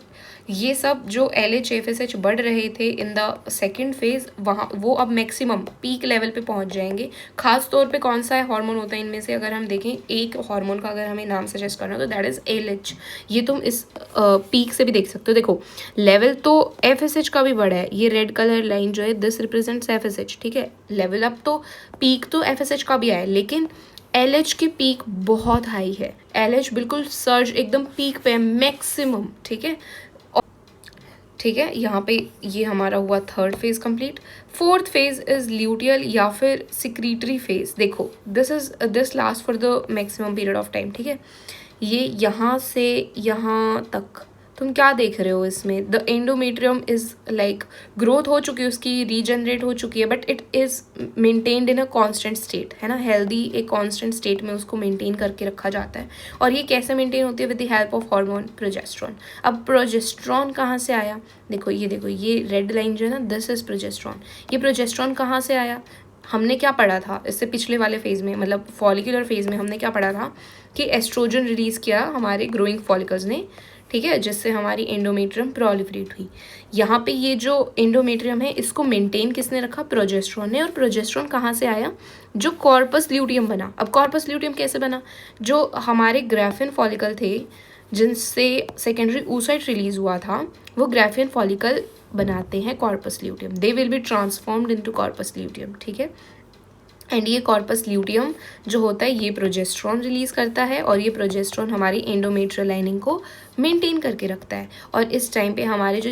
Speaker 1: ये सब जो LH FSH बढ़ रहे थे इन द सेकेंड फेज, वहाँ वो अब मैक्सिमम पीक लेवल पे पहुँच जाएंगे। खास तौर पे कौन सा हार्मोन होता है इनमें से, अगर हम देखें एक हार्मोन का अगर हमें नाम सजेस्ट करना हो तो दैट इज LH। ये तुम इस पीक से भी देख सकते हो। देखो लेवल तो FSH का भी बड़ा है, ये रेड कलर लाइन जो है दिस रिप्रेजेंट्स FSH, ठीक है। लेवल अप तो पीक तो FSH का भी आया, लेकिन LH की पीक बहुत हाई है, LH बिल्कुल सर्ज एकदम पीक पे है, मैक्सिमम, ठीक है। ठीक है, यहाँ पे ये हमारा हुआ third phase complete. Fourth phase is luteal या फिर सिक्रीटरी फेज। देखो this last for the maximum period of time, ठीक है। ये यहाँ से यहाँ तक तुम क्या देख रहे हो इसमें, the endometrium is like growth हो चुकी है उसकी, रीजनरेट हो चुकी है, but it is maintained in a constant state, है ना, हेल्दी एक कांस्टेंट स्टेट में उसको मेंटेन करके रखा जाता है। और ये कैसे मेंटेन होती है, with the help of hormone progesterone. अब प्रोजेस्ट्रॉन कहाँ से आया, देखो ये रेड लाइन जो है ना, दिस इज प्रोजेस्ट्रॉन। ये प्रोजेस्ट्रॉन कहाँ से आया, हमने क्या पढ़ा था इससे पिछले वाले फेज में, मतलब फॉलिकुलर फेज में हमने क्या पढ़ा था कि एस्ट्रोजन रिलीज किया हमारे ग्रोइंग फॉलिकल्स ने, ठीक है, जिससे हमारी एंडोमेट्रियम प्रोलिफरेट हुई। यहाँ पे ये जो एंडोमेट्रियम है इसको मेंटेन किसने रखा, प्रोजेस्ट्रॉन ने। और प्रोजेस्ट्रॉन कहाँ से आया, जो कॉर्पस ल्यूटियम बना। अब कॉर्पस ल्यूटियम कैसे बना, जो हमारे ग्राफिन फॉलिकल थे जिनसे सेकेंडरी oocyte रिलीज हुआ था, वो ग्राफिन फॉलिकल बनाते हैं corpus luteum. They will be transformed into corpus luteum, ठीक है। एंड ये कॉर्पस ल्यूटियम जो होता है ये प्रोजेस्ट्रॉन रिलीज करता है, और ये प्रोजेस्ट्रॉन हमारी एंडोमेट्रियल लाइनिंग को मेंटेन करके रखता है। और इस टाइम पे हमारे जो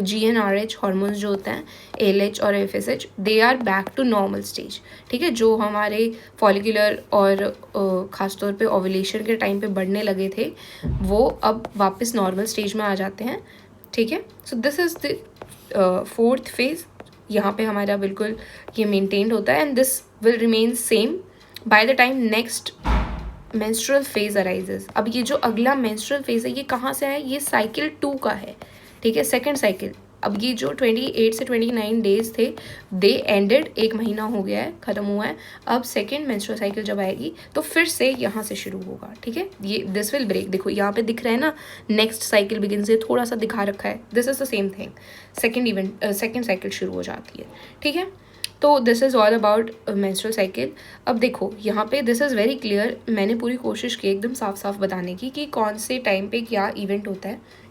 Speaker 1: GnRH हार्मोन्स जो होते हैं, ALH और FSH, they are back to normal stage, ठीक है। जो हमारे फॉलिकुलर और ख़ासतौर पे ओव्यूलेशन के टाइम पे बढ़ने लगे थे, वो अब वापस नॉर्मल स्टेज में आ जाते हैं, ठीक है। So this is the fourth phase. यहाँ पे हमारा बिल्कुल ये मेंटेन्ड होता है, and this will remain same by the time next menstrual phase arises. अब ये जो अगला मेंस्ट्रुअल फेज है ये कहाँ से है, ये साइकिल 2 का है, ठीक है, सेकेंड साइकिल। अब ये जो 28 से 29 डेज थे, दे एंडेड, 1 महीना हो गया है, ख़त्म हुआ है। अब सेकेंड मेंस्ट्रुअल साइकिल जब आएगी तो फिर से यहाँ से शुरू होगा, ठीक है। ये दिस विल ब्रेक, देखो यहाँ पे दिख रहा है ना, नेक्स्ट साइकिल बिगिन से थोड़ा सा दिखा रखा है, this is the same thing. Second cycle शुरू हो जाती है, ठीक है। तो this is all about menstrual cycle. अब देखो यहाँ पे दिस इज़ वेरी क्लियर, मैंने पूरी कोशिश की एकदम साफ साफ बताने की कि कौन से टाइम पे क्या इवेंट होता है।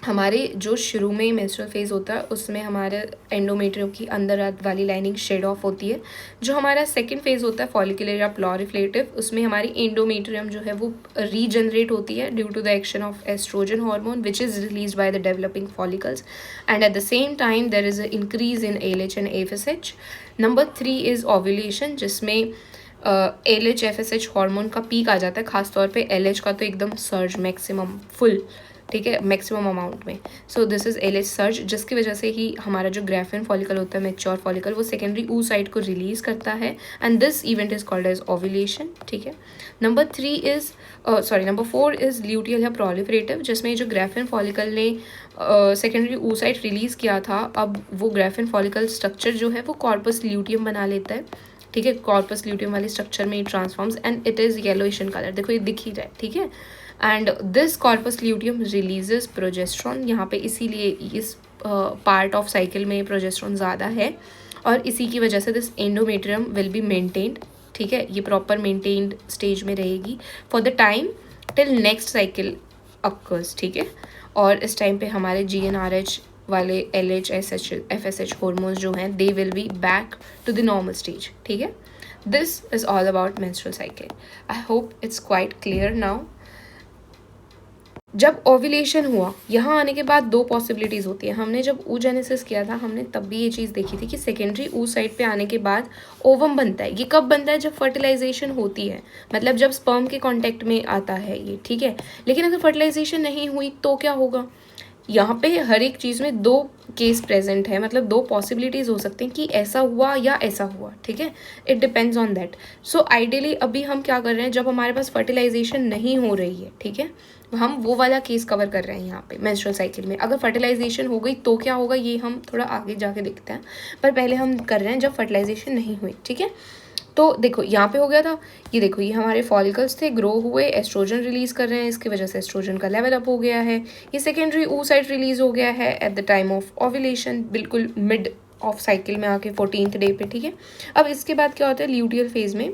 Speaker 1: हमारे जो शुरू में मेंस्ट्रुअल फेज होता है उसमें हमारे एंडोमेट्रियम की अंदर वाली लाइनिंग शेड ऑफ होती है। जो हमारा सेकंड फेज होता है फॉलिकुलर या प्लॉरिफ्लेटिव, उसमें हमारी एंडोमेट्रियम जो है वो रीजनरेट होती है due to the action of estrogen hormone which is release by the developing follicles, and at the same time there is a increase in ALH and FSH। Number 3 is ovulation, जिसमें ALH FSH hormone का peak आ जाता है, खासतौर पे LH का तो एकदम सर्ज मैक्सिमम फुल, ठीक है, मैक्सिमम अमाउंट में। So this is LH surge, जिसकी वजह से ही हमारा जो ग्राफिन फॉलिकल होता है, मैच्योर फॉलिकल, वो सेकेंडरी oocyte को रिलीज करता है, and this event is called as ovulation, ठीक है। नंबर 4 इज ल्यूटियल या प्रोलिफरेटिव, जिसमें जो ग्राफिन फॉलिकल ने सेकेंडरी oocyte रिलीज किया था, अब वो ग्राफिन फॉलिकल स्ट्रक्चर जो है वो कॉर्पस ल्यूटियम बना लेता है, ठीक है। कॉर्पस ल्यूटियम वाले स्ट्रक्चर में transforms and it is yellowish in colour, देखो ये दिख ही रहा है, ठीक है। And this corpus luteum releases progesterone, यहाँ पे इसीलिए इस पार्ट ऑफ साइकिल में प्रोजेस्ट्रॉन ज़्यादा है, और इसी की वजह से this endometrium will be maintained, ठीक है। ये प्रॉपर मेंटेन्ड स्टेज में रहेगी for the time till next cycle occurs, ठीक है। और इस टाइम पे हमारे GnRH वाले LH FSH हार्मोन्स जो हैं, they will be back to the normal stage, ठीक है। This is all about menstrual cycle. I hope it's quite clear now. जब ओव्यूलेशन हुआ, यहाँ आने के बाद 2 पॉसिबिलिटीज़ होती है। हमने जब oogenesis किया था, हमने तब भी ये चीज़ देखी थी कि सेकेंडरी oocyte पे आने के बाद ओवम बनता है। ये कब बनता है, जब फर्टिलाइजेशन होती है, मतलब जब स्पर्म के कांटेक्ट में आता है ये, ठीक है। लेकिन अगर फर्टिलाइजेशन नहीं हुई तो क्या होगा, यहाँ पे हर एक चीज़ में 2 केस प्रेजेंट है, मतलब 2 पॉसिबिलिटीज़ हो सकते हैं कि ऐसा हुआ या ऐसा हुआ, ठीक है। It depends on that. So ideally अभी हम क्या कर रहे हैं, जब हमारे पास फर्टिलाइजेशन नहीं हो रही है, ठीक है, हम वो वाला केस कवर कर रहे हैं यहाँ पे मेंस्ट्रुअल साइकिल में। अगर फर्टिलाइजेशन हो गई तो क्या होगा, ये हम थोड़ा आगे जाके देखते हैं, पर पहले हम कर रहे हैं जब फर्टिलाइजेशन नहीं हुई, ठीक है। तो देखो यहाँ पे हो गया था, ये देखो ये हमारे फॉलिकल्स थे, ग्रो हुए, एस्ट्रोजन रिलीज कर रहे हैं, इसकी वजह से एस्ट्रोजन का लेवल अप हो गया है। ये सेकेंडरी oocyte रिलीज हो गया है at the time of ovulation, बिल्कुल मिड ऑफ साइकिल में आके 14th डे पे, ठीक है। अब इसके बाद क्या होता है, ल्यूटियल फेज में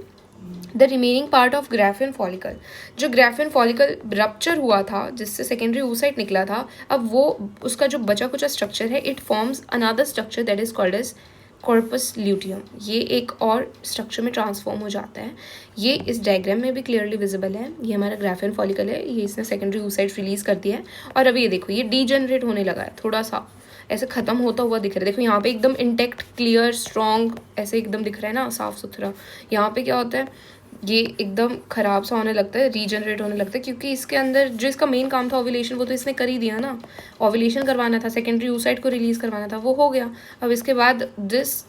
Speaker 1: the remaining part of graphene follicle, जो ग्राफिन फॉलिकल रप्चर हुआ था जिससे सेकेंडरी oocyte निकला था, अब वो उसका जो बचा कुचा स्ट्रक्चर है, it forms another structure that is called as corpus luteum, ये एक और स्ट्रक्चर में ट्रांसफॉर्म हो जाता है। ये इस डायग्राम में भी क्लियरली विजिबल है। ये हमारा ग्राफेन फॉलिकल है, ये इसने सेकेंडरी oocyte रिलीज कर दिया है और अभी ये देखो ये डीजनरेट होने लगा है, थोड़ा सा ऐसे ख़त्म होता हुआ दिख रहा है। देखो यहाँ पे एकदम इंटेक्ट, क्लियर, स्ट्रॉन्ग ऐसे एकदम दिख रहा है ना, साफ सुथरा। यहाँ पे क्या होता है, ये एकदम ख़राब सा होने लगता है, रीजनरेट होने लगता है, क्योंकि इसके अंदर जो इसका मेन काम था ओव्यूलेशन, वो तो इसने कर ही दिया ना। ओव्यूलेशन करवाना था, सेकेंडरी oocyte को रिलीज़ करवाना था, वो हो गया। अब इसके बाद this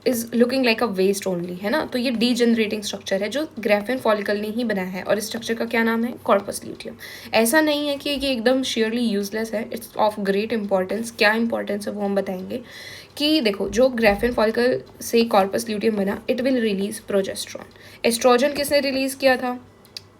Speaker 1: is looking like a waste only, है ना। तो ये डीजनरेटिंग स्ट्रक्चर है जो ग्राफेन फॉलिकल ने ही बनाया है और इस स्ट्रक्चर का क्या नाम है, कॉर्पस ल्यूटियम। ऐसा नहीं है कि ये एकदम शेयरली यूजलेस है, इट्स ऑफ ग्रेट इंपॉर्टेंस। क्या इंपॉर्टेंस है वो हम बताएंगे कि देखो जो ग्राफेन फॉलिकल से कॉर्पस ल्यूटियम बना, it will release progesterone. Estrogen किसने रिलीज किया था,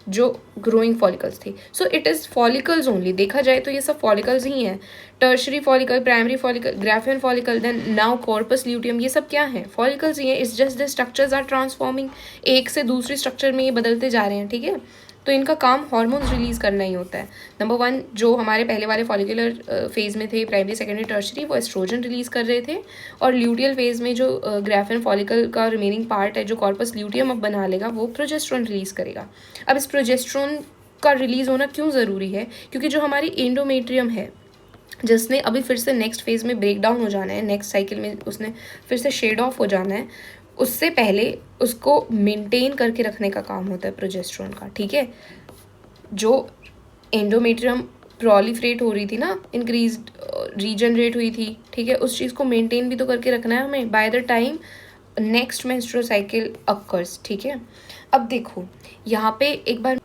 Speaker 1: जो ग्रोइंग फॉलिकल्स थी। So it is follicles only, देखा जाए तो ये सब फॉलिकल्स ही हैं। Tertiary follicle, primary follicle, Graafian follicle, then now corpus luteum, ये सब क्या है, फॉलिकल्स ही हैं। It's just the structures are transforming, एक से दूसरी स्ट्रक्चर में ये बदलते जा रहे हैं, ठीक है। तो इनका काम हार्मोन्स रिलीज करना ही होता है। नंबर 1 जो हमारे पहले वाले फॉलिकुलर फेज में थे, प्राइमरी सेकेंडरी टर्शरी, वो एस्ट्रोजन रिलीज कर रहे थे। और ल्यूटियल फेज में जो ग्राफेन फॉलिकल का रिमेनिंग पार्ट है, जो कॉर्पस ल्यूटियम अब बना लेगा, वो प्रोजेस्ट्रॉन रिलीज करेगा। अब इस प्रोजेस्ट्रॉन का रिलीज होना क्यों ज़रूरी है, क्योंकि जो हमारी एंडोमेट्रियम है, जिसने अभी फिर से नेक्स्ट फेज में ब्रेक डाउन हो जाना है, नेक्स्ट साइकिल में उसने फिर से शेड ऑफ हो जाना है, उससे पहले उसको मेंटेन करके रखने का काम होता है प्रोजेस्ट्रॉन का, ठीक है। जो एंडोमेट्रियम प्रोलिफरेट हो रही थी ना, इंक्रीज रीजनरेट हुई थी, ठीक है, उस चीज़ को मेंटेन भी तो करके रखना है हमें by the time next menstrual cycle occurs, ठीक है। अब देखो यहाँ पे एक बार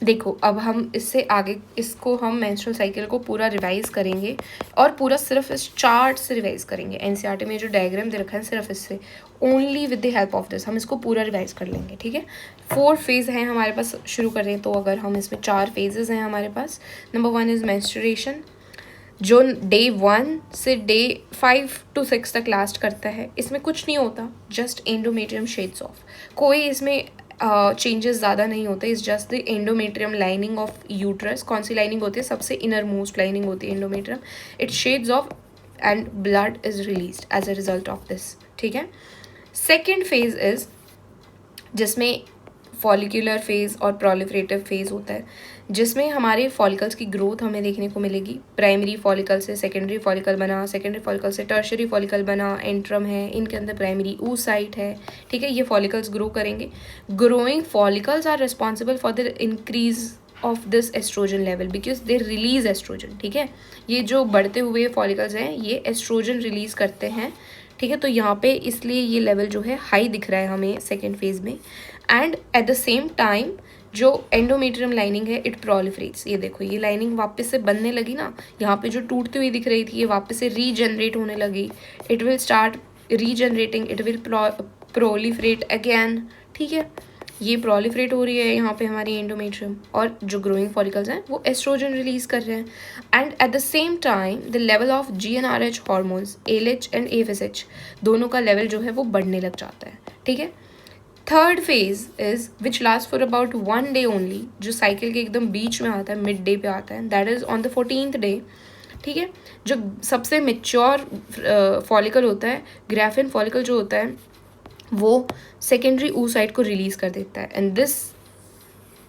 Speaker 1: देखो, अब हम इससे आगे इसको हम मेंस्ट्रुअल साइकिल को पूरा रिवाइज करेंगे और पूरा सिर्फ इस चार्ट से रिवाइज करेंगे। एनसीईआरटी में जो डायग्राम दे रखा है सिर्फ इससे, only with the help of this हम इसको पूरा रिवाइज कर लेंगे, ठीक है। 4 फेज हैं हमारे पास, शुरू कर रहे हैं तो अगर हम इसमें 4 फेजेस हैं हमारे पास। नंबर 1 इज़ मेंस्ट्रुएशन, जो डे 1 से डे 5 to 6 तक लास्ट करता है। इसमें कुछ नहीं होता, जस्ट एंडोमेट्रियम शेड्स ऑफ, कोई इसमें चेंजेस ज़्यादा नहीं होते। इस just the endometrium lining of uterus. कौन सी लाइनिंग होती है, सबसे इनर मोस्ट लाइनिंग होती है endometrium. It sheds off and blood is released as a result of this, ठीक है। सेकेंड फेज इज जिसमें फॉलिकुलर फेज और प्रोलिफरेटिव फेज होता है, जिसमें हमारे फॉलिकल्स की ग्रोथ हमें देखने को मिलेगी। प्राइमरी फॉलिकल से सेकेंडरी फॉलिकल बना, सेकेंडरी फॉलिकल से टर्शरी फॉलिकल बना, एंट्रम है, इनके अंदर प्राइमरी oocyte है, ठीक है। ये फॉलिकल्स ग्रो करेंगे। Growing follicles are responsible for the increase of this estrogen level because they release estrogen, ठीक है। ये जो बढ़ते हुए फॉलिकल्स हैं ये एस्ट्रोजन रिलीज करते हैं, ठीक है। तो यहाँ पे इसलिए ये लेवल जो है हाई दिख रहा है हमें सेकेंड फेज में। And at the same time जो एंडोमेट्रियम लाइनिंग है इट प्रोलिफरेट्स। ये देखो ये लाइनिंग वापस से बनने लगी ना, यहाँ पे जो टूटती हुई दिख रही थी ये वापस से रीजनरेट होने लगी। It will start regenerating, it will proliferate again, ठीक है। ये प्रोलिफरेट हो रही है यहाँ पे हमारी एंडोमेट्रियम, और जो ग्रोइंग फॉलिकल्स हैं वो एस्ट्रोजन रिलीज कर रहे हैं। And at the same time the level of GnRH hormones, ALH and AFSH, दोनों का लेवल जो है वो बढ़ने लग जाता है, ठीक है। Third phase is which last for about 1 day only, जो साइकिल के एकदम बीच में आता है, मिड डे पे आता है, that is on the 14th day, ठीक है। जो सबसे मेच्योर फॉलिकल होता है, ग्राफेन फॉलिकल जो होता है, वो सेकेंडरी oocyte को रिलीज कर देता है। And this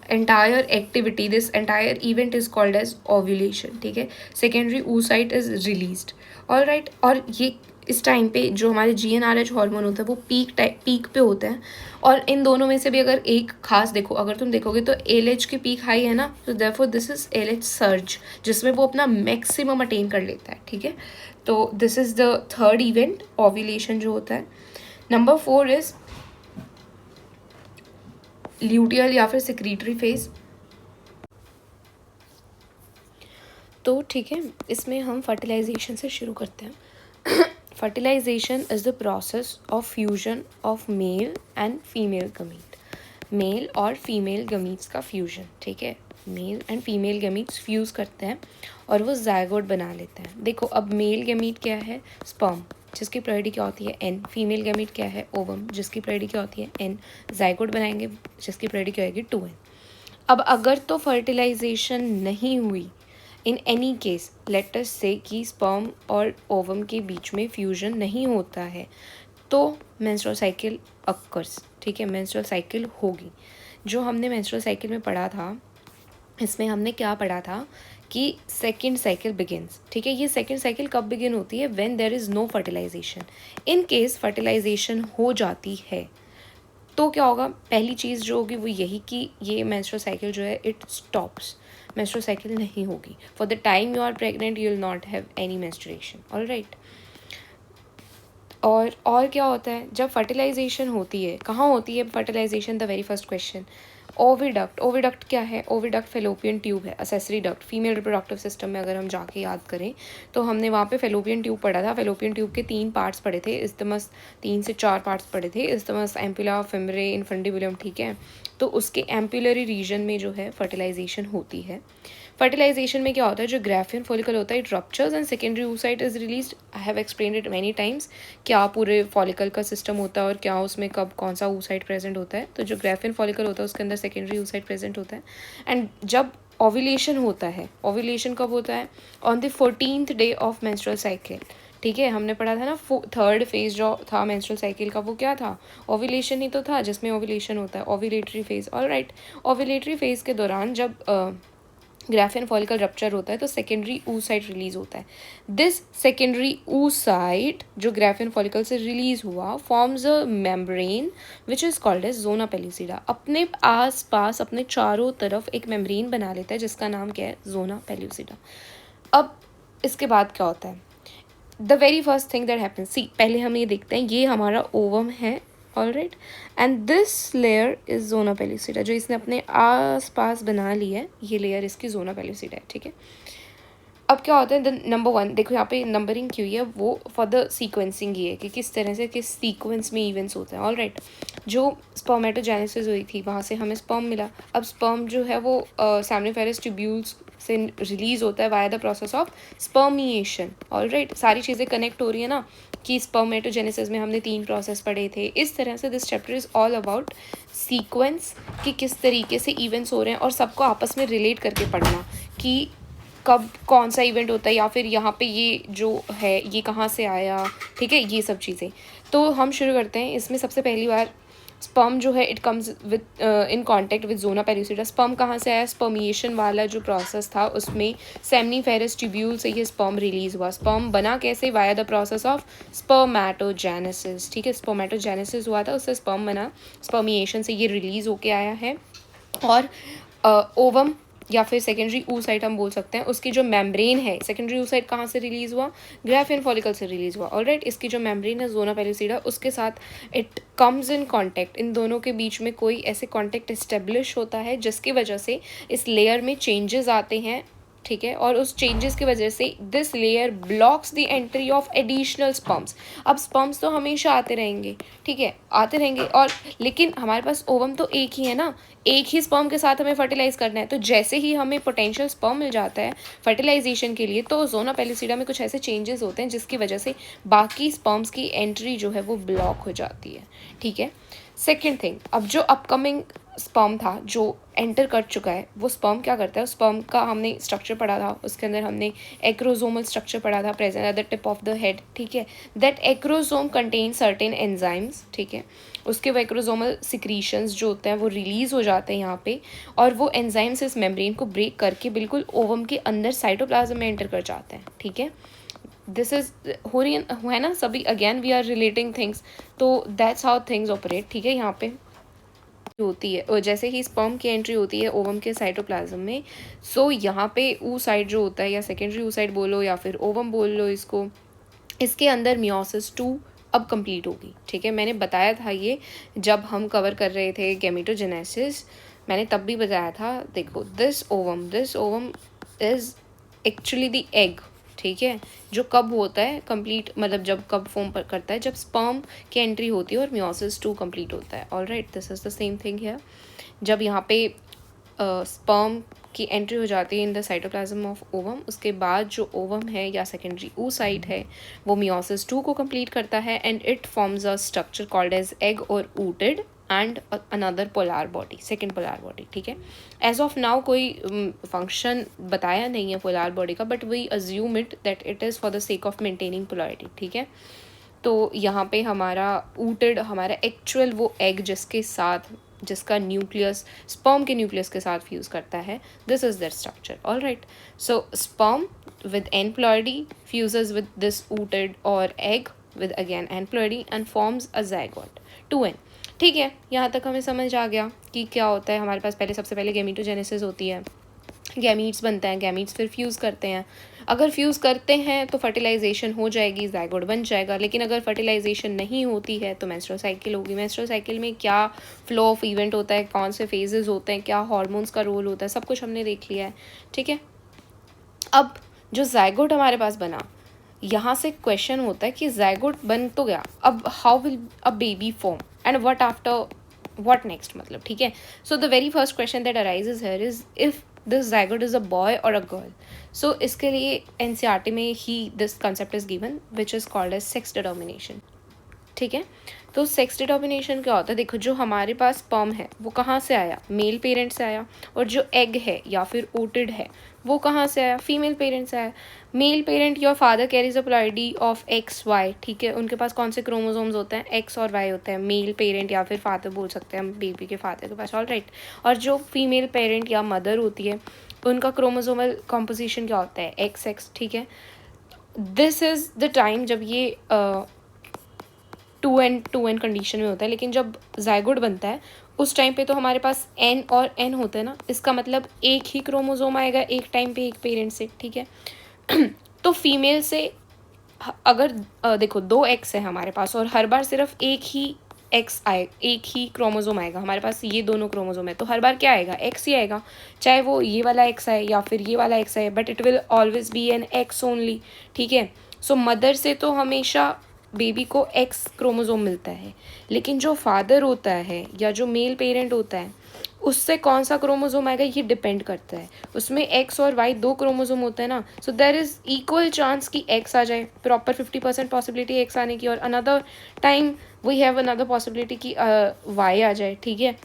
Speaker 1: entire activity, this entire event is called as ovulation, ठीक है। Secondary oocyte is released, alright. और ये इस टाइम पे जो हमारे GnRH हार्मोन होता है वो पीक पे होते हैं। और इन दोनों में से भी अगर एक खास देखो, अगर तुम देखोगे तो ALH की पीक हाई है ना, तो therefore this is ALH surge, जिसमें वो अपना मैक्सिमम अटेन कर लेता है, ठीक है। तो this is the third event, ovulation जो होता है। नंबर 4 इज ल्यूटियल या फिर सेक्रीटरी फेज। तो ठीक है, इसमें हम फर्टिलाइजेशन से शुरू करते हैं। Fertilization is the process of fusion of male and female gamete, male और फीमेल गमीट्स का फ्यूजन, ठीक है। Male and female gametes fuse करते हैं और वो जायगोट बना लेते हैं। देखो अब मेल गमीट क्या है, स्पर्म, जिसकी प्योरिटी क्या होती है N, फीमेल गमीट क्या है, ओवम, जिसकी प्योरिटी क्या होती है N, जायगोट बनाएंगे जिसकी प्योरिटी क्या होगी 2N। अब अगर तो फर्टिलाइजेशन नहीं हुई, in any case let us से कि स्पर्म और ओवम के बीच में फ्यूजन नहीं होता है, तो मेंस्ट्रुअल साइकिल अक्कर्स, ठीक है, मेंस्ट्रुअल साइकिल होगी। जो हमने मेंस्ट्रुअल साइकिल में पढ़ा था, इसमें हमने क्या पढ़ा था कि सेकेंड साइकिल बिगिनस, ठीक है। ये सेकेंड साइकिल कब बिगिन होती है? When there is no fertilization. In case fertilization हो जाती है तो क्या होगा? पहली चीज़ जो होगी वो यही कि ये मेंस्ट्रुअल साइकिल जो है इट स्टॉप्स, मेंस्ट्रुअल साइकिल नहीं होगी। For the time you are pregnant you will not have any menstruation, alright. और क्या होता है जब फर्टिलाइजेशन होती है? कहाँ होती है fertilization? The very first question, oviduct. Oviduct क्या है? ओविडक्ट फेलोपियन ट्यूब है, accessory duct. Female reproductive system में अगर हम जाके याद करें तो हमने वहाँ पे फेलोपियन ट्यूब पढ़ा था। फेलोपियन ट्यूब के 3 पार्ट्स पढ़े थे, इस्टमस 3 से 4 पार्ट्स पढ़े थे, इस्टमस, एम्पुला, फिमरे, इनफंडिबुलम, ठीक है। तो उसके एम्पुलरी रीजन में जो है फर्टिलाइजेशन होती है। फर्टिलाइजेशन में क्या होता है? जो ग्राफियन फॉलिकल होता है it ruptures and secondary oocyte is released. I have explained it many times, क्या पूरे फॉलिकल का सिस्टम होता है और क्या उसमें कब कौन सा oocyte प्रेजेंट होता है। तो जो ग्राफियन फॉलिकल होता है उसके अंदर सेकेंडरी oocyte प्रेजेंट होता है। एंड जब ओव्यूलेशन होता है, ओव्यूलेशन कब होता है? On the 14th day of menstrual cycle, ठीक है। हमने पढ़ा था ना 3rd फेज जो था मेंस्ट्रुअल साइकिल का वो क्या था? ओव्यूलेशन ही तो था, जिसमें ओव्यूलेशन होता है, ovulatory phase, alright. Ovulatory phase के दौरान जब ग्राफियन फॉलिकल रप्चर होता है तो सेकेंडरी oocyte रिलीज होता है। दिस सेकेंडरी oocyte जो ग्राफियन फॉलिकल से रिलीज हुआ forms a membrane which is called as zona pellucida. अपने आस पास, अपने चारों तरफ एक मेम्ब्रेन बना लेता है जिसका नाम क्या है? Zona pellucida. अब इसके बाद क्या होता है? The very first thing that happens, see पहले हम ये देखते हैं, ये हमारा ओवम है, alright, and this layer is zona pellucida. जो इसने अपने आस पास बना ली है ये लेयर इसकी जोना पेल्यूसिडा है, ठीक है। अब क्या होता है? द नंबर 1 देखो यहाँ पे नंबरिंग की हुई है, वो फॉर द सीक्वेंसिंग ये है कि किस तरह से किस सीक्वेंस में इवेंट्स होते हैं, ऑलराइट। जो स्पर्मेटोजेनेसिस हुई थी वहाँ से हमें स्पर्म मिला। अब स्पर्म जो है वो सेमनिफेरस ट्यूब्यूल्स से रिलीज होता है via the process of spermiation, alright. सारी चीज़ें कनेक्ट हो रही है ना कि स्पर्मेटोजेनेसिस में हमने 3 प्रोसेस पढ़े थे। इस तरह से this chapter is all about sequence, कि किस तरीके से इवेंट्स हो रहे हैं और सबको आपस में रिलेट करके पढ़ना कि कब कौन सा इवेंट होता है या फिर यहाँ पे ये जो है ये कहाँ से आया, ठीक है, ये सब चीज़ें। तो हम शुरू करते हैं। इसमें सबसे पहली बार स्पर्म जो है it comes with in contact with zona pellucida. Sperm कहाँ से आया? स्पर्मिएशन वाला जो प्रोसेस था उसमें सेमनीफेरस ट्यूब्यूल से ये स्पर्म रिलीज हुआ। स्पर्म बना कैसे? Via the process of spermatogenesis, ठीक है। स्पर्मेटोजेनेसिस हुआ था, उससे स्पर्म बना, स्पर्मिएशन से ये रिलीज होके आया है। और ओवम या फिर सेकेंडरी oocyte हम बोल सकते हैं, उसकी जो मेम्ब्रेन है, सेकेंडरी oocyte कहाँ से रिलीज हुआ? ग्राफियन फॉलिकल से रिलीज हुआ, ऑलराइट। इसकी जो मेम्ब्रेन है जोना पेल्यूसिडा, उसके साथ इट कम्स इन कांटेक्ट, इन दोनों के बीच में कोई ऐसे कांटेक्ट एस्टेब्लिश होता है जिसकी वजह से इस लेयर में चेंजेस आते हैं, ठीक है। और उस चेंजेस की वजह से this layer blocks the entry of additional sperms. अब स्पर्म्स तो हमेशा आते रहेंगे, ठीक है, आते रहेंगे, और लेकिन हमारे पास ओवम तो एक ही है ना, एक ही स्पर्म के साथ हमें फर्टिलाइज करना है। तो जैसे ही हमें पोटेंशियल स्पर्म मिल जाता है फर्टिलाइजेशन के लिए तो जोना पेल्यूसिडा में कुछ ऐसे चेंजेस होते हैं जिसकी वजह से बाकी स्पर्म्स की एंट्री जो है वो ब्लॉक हो जाती है, ठीक है। सेकेंड थिंग, अब जो अपकमिंग स्पर्म था जो एंटर कर चुका है वो स्पर्म क्या करता है? स्पर्म का हमने स्ट्रक्चर पढ़ा था, उसके अंदर हमने एक्रोसोमल स्ट्रक्चर पढ़ा था, present at the tip of the head, ठीक है। That acrosome contain certain enzymes, ठीक है। उसके वो एक्रोसोमल सिक्रीशंस जो होते हैं वो रिलीज हो जाते हैं यहाँ पे, और वो एंजाइम्स इस मेम्ब्रेन को ब्रेक करके बिल्कुल ओवम के अंदर साइटोप्लाज्म में एंटर कर जाते हैं, ठीक है। दिस इज हो रही है ना सभी, again we are relating things, तो दैट्स हाउ थिंग्स ऑपरेट, ठीक है। यहाँ पे होती है और जैसे ही स्पर्म की एंट्री होती है ओवम के साइटोप्लाज्म में, सो यहाँ पे oocyte जो होता है, या सेकेंडरी oocyte बोलो या फिर ओवम बोल लो इसको, इसके अंदर मियोसिस 2 अब कंप्लीट होगी, ठीक है। मैंने बताया था ये जब हम कवर कर रहे थे गैमेटोजेनेसिस, मैंने तब भी बताया था। देखो this ovum is actually the egg, ठीक है, जो कब होता है कंप्लीट, मतलब जब कब फॉर्म करता है? जब स्पर्म की एंट्री होती है और मियोसिस 2 कंप्लीट होता है, alright. This is the same thing है। जब यहाँ पे स्पर्म की एंट्री हो जाती है in the cytoplasm of ovum, उसके बाद जो ओवम है या सेकेंडरी oocyte है वो मियोसिस 2 को कंप्लीट करता है and it forms a structure called as egg और ooted and another polar body, second polar body, ठीक है। एज ऑफ नाउ कोई फंक्शन बताया नहीं है पोलार बॉडी का, but we assume it that it is for the sake of maintaining polarity, ठीक है। तो यहाँ पे हमारा ऊटेड, हमारा एक्चुअल वो एग जिसका न्यूक्लियस स्पर्म के न्यूक्लियस के साथ फ्यूज़ करता है, this is there structure. All right, so sperm with n ploidy fuses with this ooted or egg with again n ploidy and forms a zygote 2n. ठीक है, यहाँ तक हमें समझ आ गया कि क्या होता है. हमारे पास सबसे पहले गैमीटोजेनेसिस होती है, गैमीट्स बनते हैं, गैमीट्स फिर फ्यूज़ करते हैं. अगर फ्यूज़ करते हैं तो फर्टिलाइजेशन हो जाएगी, ज़ाइगोट बन जाएगा. लेकिन अगर फर्टिलाइजेशन नहीं होती है तो मेंस्ट्रुअल साइकिल होगी. मेंस्ट्रुअल साइकिल में क्या फ्लो ऑफ इवेंट होता है, कौन से फेजेस होते हैं, क्या हार्मोन्स का रोल होता है, सब कुछ हमने देख लिया है. ठीक है, अब जो ज़ाइगोट हमारे पास बना, यहाँ से क्वेश्चन होता है कि ज़ाइगोट बन तो गया, अब how will a baby form and what after, what next, मतलब. ठीक है, so the very first question that arises here is if this zygote is a boy और अ गर्ल. सो इसके लिए एनसीईआरटी में ही this concept is given which is called as sex determination. ठीक है, तो सेक्स डिटर्मिनेशन क्या होता है? देखो, जो हमारे पास स्पर्म है वो कहाँ से आया? मेल पेरेंट से आया. और जो एग है या फिर ओटेड है वो कहाँ से आया? फीमेल पेरेंट से आया. Male parent your father carries a ploidy of X Y. ठीक है, उनके पास कौन से क्रोमोसोम्स होते हैं? एक्स और वाई होते हैं. मेल पेरेंट या फिर फादर बोल सकते हैं हम बेबी के फादर के पास. ऑल राइट, और जो फीमेल पेरेंट या मदर होती है उनका क्रोमोसोमल कॉम्पोजिशन क्या होता है? X x. ठीक है, दिस इज़ द टाइम जब ये 2n कंडीशन में होता है. लेकिन जब ज़ाइगोट बनता है उस टाइम पे तो हमारे पास n और n होते हैं ना, इसका मतलब एक ही क्रोमोसोम आएगा एक टाइम पे एक पेरेंट से. ठीक है, तो फीमेल से अगर देखो 2 एक्स है हमारे पास और हर बार सिर्फ एक ही एक्स आए, एक ही क्रोमोसोम आएगा. हमारे पास ये दोनों क्रोमोसोम है तो हर बार क्या आएगा? एक्स ही आएगा, चाहे वो ये वाला एक्स आए या फिर ये वाला एक्स आए, but it will always be an X only. ठीक है, सो मदर से तो हमेशा बेबी को एक्स क्रोमोसोम मिलता है. लेकिन जो फादर होता है या जो मेल पेरेंट होता है उससे कौन सा क्रोमोसोम आएगा ये डिपेंड करता है. उसमें एक्स और वाई 2 क्रोमोसोम होता है ना, so there is equal chance कि एक्स आ जाए, प्रॉपर 50% पॉसिबिलिटी एक्स आने की, और another time we have another possibility कि वाई आ जाए. ठीक है,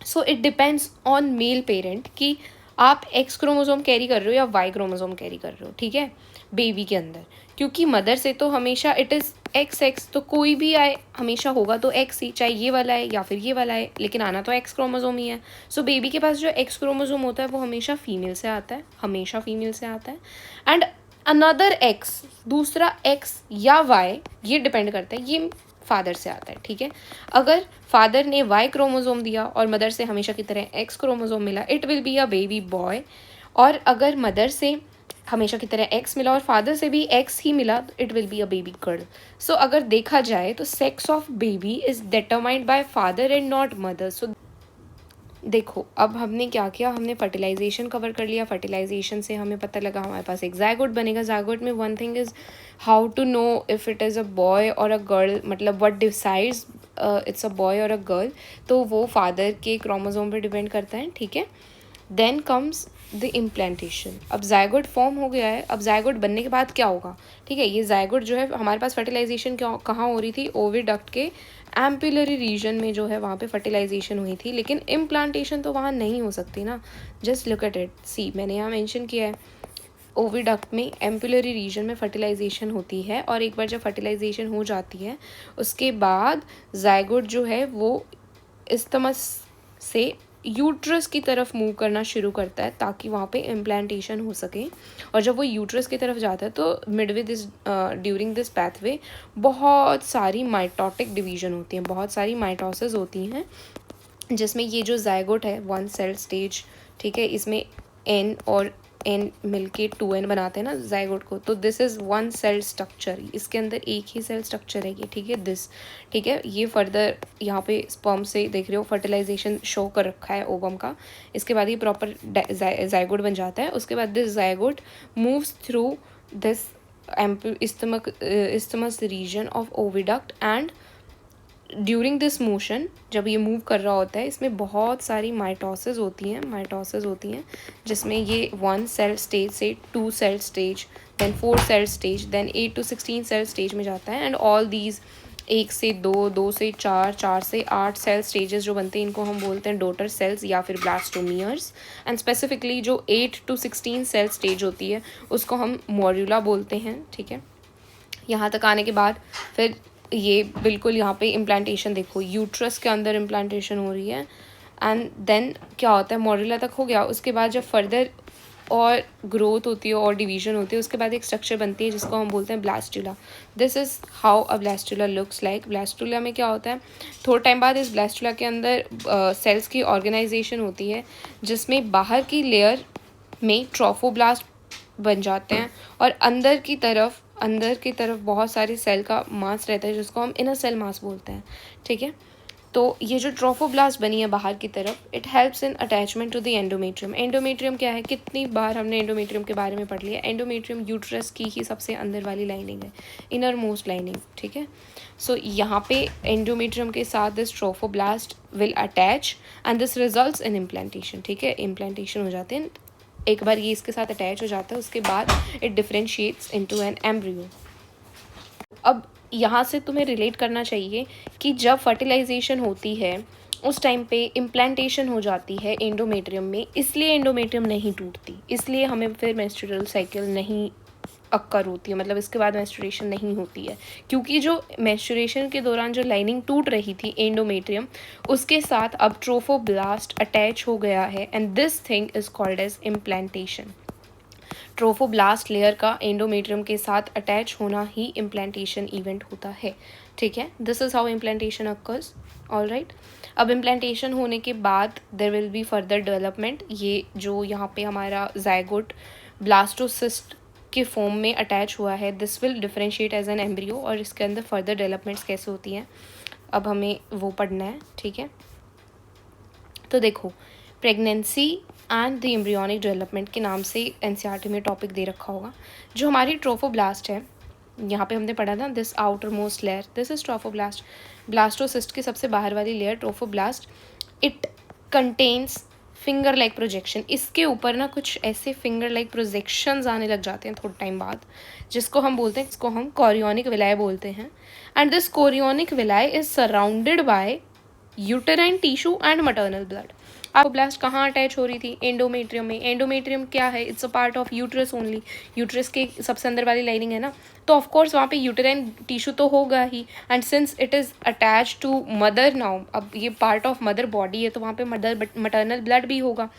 Speaker 1: so it depends on male parent कि आप एक्स क्रोमोसोम कैरी कर रहे हो या वाई क्रोमोसोम कैरी कर रहे हो. ठीक है, बेबी के अंदर, क्योंकि मदर से तो हमेशा इट इज़ एक्स एक्स, तो कोई भी आए हमेशा होगा तो एक्स ही, चाहे ये वाला है या फिर ये वाला है, लेकिन आना तो एक्स क्रोमोसोम ही है. सो बेबी के पास जो एक्स क्रोमोसोम होता है वो हमेशा फीमेल से आता है, हमेशा फीमेल से आता है. एंड अनदर एक्स, दूसरा एक्स या वाई, ये डिपेंड करता है, ये फादर से आता है. ठीक है, अगर फादर ने वाई क्रोमोसोम दिया और मदर से हमेशा की तरह एक्स क्रोमोसोम मिला, it will be a baby boy. और अगर मदर से हमेशा की तरह एक्स मिला और फादर से भी एक्स ही मिला, it will be a baby girl. So अगर देखा जाए तो sex of baby is determined by father and not mother. So देखो, अब हमने क्या किया, हमने फर्टिलाइजेशन कवर कर लिया. फर्टिलाइजेशन से हमें पता लगा हमारे पास एक ज़ाइगोट बनेगा. ज़ाइगोट में one thing is how to know if it is a boy और अ गर्ल, मतलब what decides it's a boy और अ गर्ल, तो वो फादर के क्रोमोसोम पे डिपेंड करता है. ठीक है, देन कम्स द इम्प्लांटेशन. अब ज़ाइगोट फॉर्म हो गया है, अब ज़ाइगोट बनने के बाद क्या होगा? ठीक है, ये ज़ाइगोट जो है हमारे पास फर्टिलाइजेशन कहाँ हो रही थी? ओविडक्ट के एम्पुलरी रीजन में जो है वहाँ पे फर्टिलाइजेशन हुई थी. लेकिन इम्प्लांटेशन तो वहाँ नहीं हो सकती ना. जस्ट लुक एट इट, सी मैंने यहाँ मेंशन किया है, ओविडक्ट में एम्पुलरी रीजन में फर्टिलाइजेशन होती है. और एक बार जब फर्टिलाइजेशन हो जाती है उसके बाद ज़ाइगोट जो है वो इस्तमस से यूट्रस की तरफ मूव करना शुरू करता है ताकि वहाँ पे इम्प्लांटेशन हो सके. और जब वो यूट्रस की तरफ जाता है तो Midway this during this pathway बहुत सारी माइटोटिक डिवीजन होती हैं, बहुत सारी माइटोसिस होती हैं, जिसमें ये जो ज़ाइगोट है 1 सेल स्टेज. ठीक है, इसमें n और n मिलके 2n बनाते हैं ना ज़ाइगोट को, तो दिस इज़ 1 सेल स्ट्रक्चर. इसके अंदर एक ही सेल स्ट्रक्चर है ये. ठीक है, दिस, ठीक है, ये फर्दर यहाँ पे स्पर्म से देख रहे हो फर्टिलाइजेशन शो कर रखा है ओवम का. इसके बाद ये प्रॉपर ज़ाइगोट बन जाता है. उसके बाद this zygote moves through this isthmus region of oviduct. And during this motion, जब ये मूव कर रहा होता है, इसमें बहुत सारी माइटोसिस होती हैं जिसमें ये 1 सेल स्टेज से 2 cell stage, then 4 cell stage, then 8 to 16 cell stage में जाता है. एंड ऑल दीज 1 से 2, 2 से 4, 4 से 8 सेल स्टेजेस जो बनते हैं इनको हम बोलते हैं डॉटर सेल्स या फिर ब्लास्टोमियर्स. एंड स्पेसिफिकली जो 8 to 16 सेल स्टेज होती है उसको हम मॉड्यूला बोलते हैं. ठीक है, यहाँ तक आने के बाद फिर ये बिल्कुल यहाँ पे इम्प्लांटेशन देखो, यूट्रस के अंदर इम्प्लांटेशन हो रही है एंड देन क्या होता है, मोरिला तक हो गया। उसके बाद जब फर्दर और ग्रोथ होती है और डिवीजन होती है, उसके बाद एक स्ट्रक्चर बनती है जिसको हम बोलते हैं blastula. This is how a blastula looks like. Blastula में क्या होता है, थोड़े टाइम बाद इस ब्लास्टुला के अंदर सेल्स की ऑर्गेनाइजेशन होती है जिसमें बाहर की लेयर में ट्रोफोब्लास्ट बन जाते हैं और अंदर की तरफ बहुत सारे सेल का मास रहता है जिसको हम इनर सेल मास बोलते हैं, ठीक है। तो ये जो ट्रोफोब्लास्ट बनी है बाहर की तरफ, it helps in attachment to the endometrium. Endometrium क्या है, कितनी बार हमने एंडोमेट्रियम के बारे में पढ़ लिया। एंडोमेट्रियम यूट्रस की ही सबसे अंदर वाली लाइनिंग है, इनर मोस्ट लाइनिंग, ठीक है। सो यहाँ पे एंडोमेट्रियम के साथ this trophoblast will attach and this results in implantation, ठीक है। इम्प्लांटेशन हो जाते हैं, एक बार ये इसके साथ अटैच हो जाता है उसके बाद it differentiates into an embryo. अब यहाँ से तुम्हें रिलेट करना चाहिए कि जब फर्टिलाइजेशन होती है उस टाइम पे इम्प्लांटेशन हो जाती है एंडोमेट्रियम में, इसलिए एंडोमेट्रियम नहीं टूटती, इसलिए हमें फिर मेंस्ट्रुअल साइकिल नहीं अक्कर होती है, मतलब इसके बाद मेंस्ट्रुएशन नहीं होती है, क्योंकि जो मेंस्ट्रुएशन के दौरान जो लाइनिंग टूट रही थी एंडोमेट्रियम, उसके साथ अब ट्रोफोब्लास्ट अटैच हो गया है and this thing is called as implantation. Trophoblast layer का एंडोमेट्रियम के साथ अटैच होना ही इम्प्लांटेशन इवेंट होता है, ठीक है। This is how implantation occurs, all right. अब इम्प्लांटेशन होने के बाद there will be further development. ये जो यहाँ पे हमारा जायगोट ब्लास्टोसिस्ट के फॉर्म में अटैच हुआ है, this will differentiate as an embryo, और इसके अंदर फर्दर डेवलपमेंट्स कैसे होती हैं अब हमें वो पढ़ना है, ठीक है। तो देखो, pregnancy and the embryonic development के नाम से एनसीईआरटी में टॉपिक दे रखा होगा। जो हमारी ट्रोफोब्लास्ट है, यहाँ पे हमने पढ़ा था this outer most layer, this is trophoblast. Blastocyst की सबसे बाहर वाली layer trophoblast, it contains finger like projection. इसके ऊपर ना कुछ ऐसे फिंगर लाइक प्रोजेक्शंस आने लग जाते हैं थोड़े टाइम बाद, जिसको हम बोलते हैं, इसको हम कोरियोनिक विलाय बोलते हैं। And this chorionic विलाय is surrounded by uterine tissue and maternal blood. Trophoblast कहाँ अटैच हो रही थी, एंडोमेट्रियम में। एंडोमेट्रियम क्या है, it's a part of uterus only, uterus के सबसे अंदर वाली लाइनिंग है ना, तो ऑफकोर्स वहाँ पे यूटेराइन टिश्यू तो होगा ही, and since it is attach to mother now, अब ये पार्ट ऑफ मदर बॉडी है तो वहाँ पे मटर्नल ब्लड भी होगा।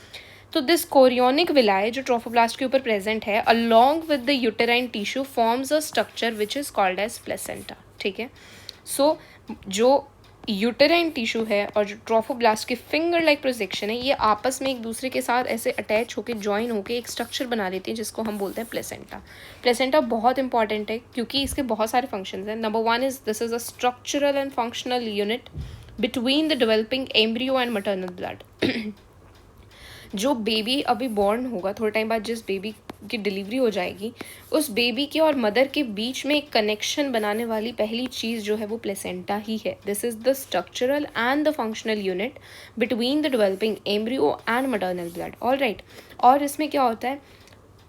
Speaker 1: तो दिस कोरियोनिक विलाय जो ट्रोफोब्लास्ट के ऊपर प्रेजेंट है along with the uterine tissue forms a structure which is called as placenta, ठीक है। सो जो यूटेराइन टिश्यू है और जो ट्रोफोब्लास्ट के फिंगर लाइक प्रोजेक्शन है, ये आपस में एक दूसरे के साथ ऐसे अटैच होकर ज्वाइन होकर एक स्ट्रक्चर बना लेते हैं जिसको हम बोलते हैं प्लेसेंटा। प्लेसेंटा बहुत इंपॉर्टेंट है क्योंकि इसके बहुत सारे फंक्शंस हैं। Number 1 is this is a structural and functional unit between the developing embryo and maternal blood. जो बेबी अभी बॉर्न होगा, थोड़े टाइम बाद जिस बेबी की डिलीवरी हो जाएगी, उस बेबी के और मदर के बीच में एक कनेक्शन बनाने वाली पहली चीज़ जो है वो प्लेसेंटा ही है। This is the structural and the functional unit between the developing embryo and maternal blood, all right. और इसमें क्या होता है,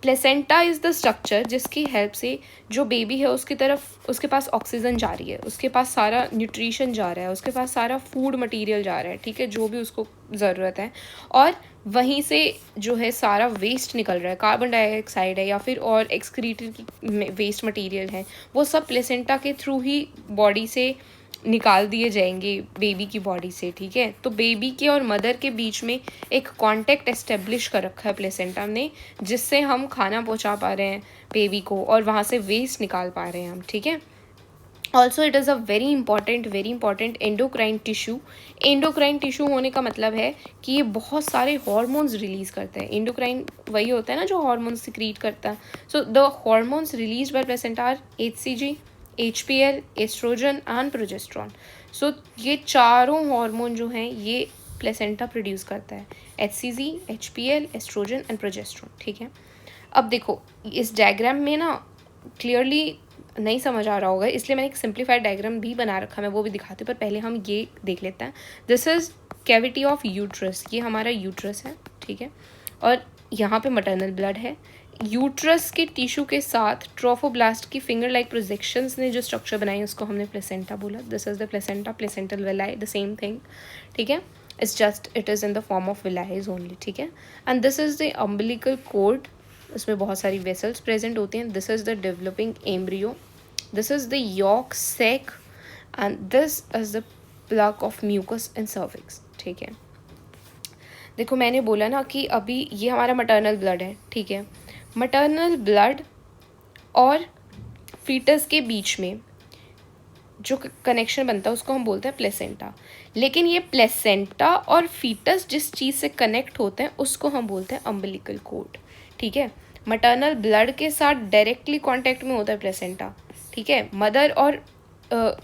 Speaker 1: प्लेसेंटा इज़ द स्ट्रक्चर जिसकी हेल्प से जो बेबी है उसकी तरफ, उसके पास ऑक्सीजन जा रही है, उसके पास सारा न्यूट्रिशन जा रहा है, उसके पास सारा फूड मटेरियल जा रहा है, ठीक है, जो भी उसको ज़रूरत है, और वहीं से जो है सारा वेस्ट निकल रहा है, कार्बन डाइऑक्साइड है या फिर और एक्सक्रीटेड वेस्ट मटेरियल है, वो सब प्लेसेंटा के थ्रू ही बॉडी से निकाल दिए जाएंगे बेबी की बॉडी से, ठीक है। तो बेबी के और मदर के बीच में एक कांटेक्ट एस्टेब्लिश कर रखा है प्लेसेंटा ने, जिससे हम खाना पहुंचा पा रहे हैं बेबी को और वहाँ से वेस्ट निकाल पा रहे हैं हम, ठीक है। Also it is a very important endocrine tissue. Endocrine tissue होने का मतलब है कि ये बहुत सारे हॉर्मोन्स रिलीज़ करता है। एंडोक्राइन वही होता है ना जो हॉर्मोन्स सिक्रीट करता है। So the hormones release by placenta are HCG, HPL, estrogen and progesterone. So ये चारों हार्मोन जो हैं ये प्लेसेंटा प्रोड्यूस करता है, HCG, HPL, estrogen and progesterone, ठीक है। अब देखो इस डायग्राम में ना क्लियरली नहीं समझ आ रहा होगा, इसलिए मैंने एक सिंप्लीफाइड डायग्राम भी बना रखा, मैं वो भी दिखाती हूँ, पर पहले हम ये देख लेते हैं। This is cavity of uterus, ये हमारा यूट्रस है, ठीक है, और यहाँ पे मटर्नल ब्लड है। यूट्रस के टिश्यू के साथ ट्रोफोब्लास्ट की फिंगर लाइक प्रोजेक्शंस ने जो स्ट्रक्चर बनाई उसको हमने प्लेसेंटा बोला। This is the placenta, placental villi, the same thing, ठीक है। It's just it is in the form of villi only, ठीक है। And this is the umbilical cord, उसमें बहुत सारी वेसल्स प्रेजेंट होती हैं। This is the developing embryo, this is the yolk sac and this is the plug of mucus in cervix, ठीक है। देखो मैंने बोला ना कि अभी ये हमारा मटर्नल ब्लड है, ठीक है। मटर्नल ब्लड और फीटस के बीच में जो कनेक्शन बनता है उसको हम बोलते हैं प्लेसेंटा। लेकिन ये प्लेसेंटा और फीटस जिस चीज़ से कनेक्ट होते हैं उसको हम बोलते हैं अम्बिलिकल कॉर्ड, ठीक है। मटर्नल ब्लड के साथ डायरेक्टली कांटेक्ट में होता है प्लेसेंटा, ठीक है। मदर और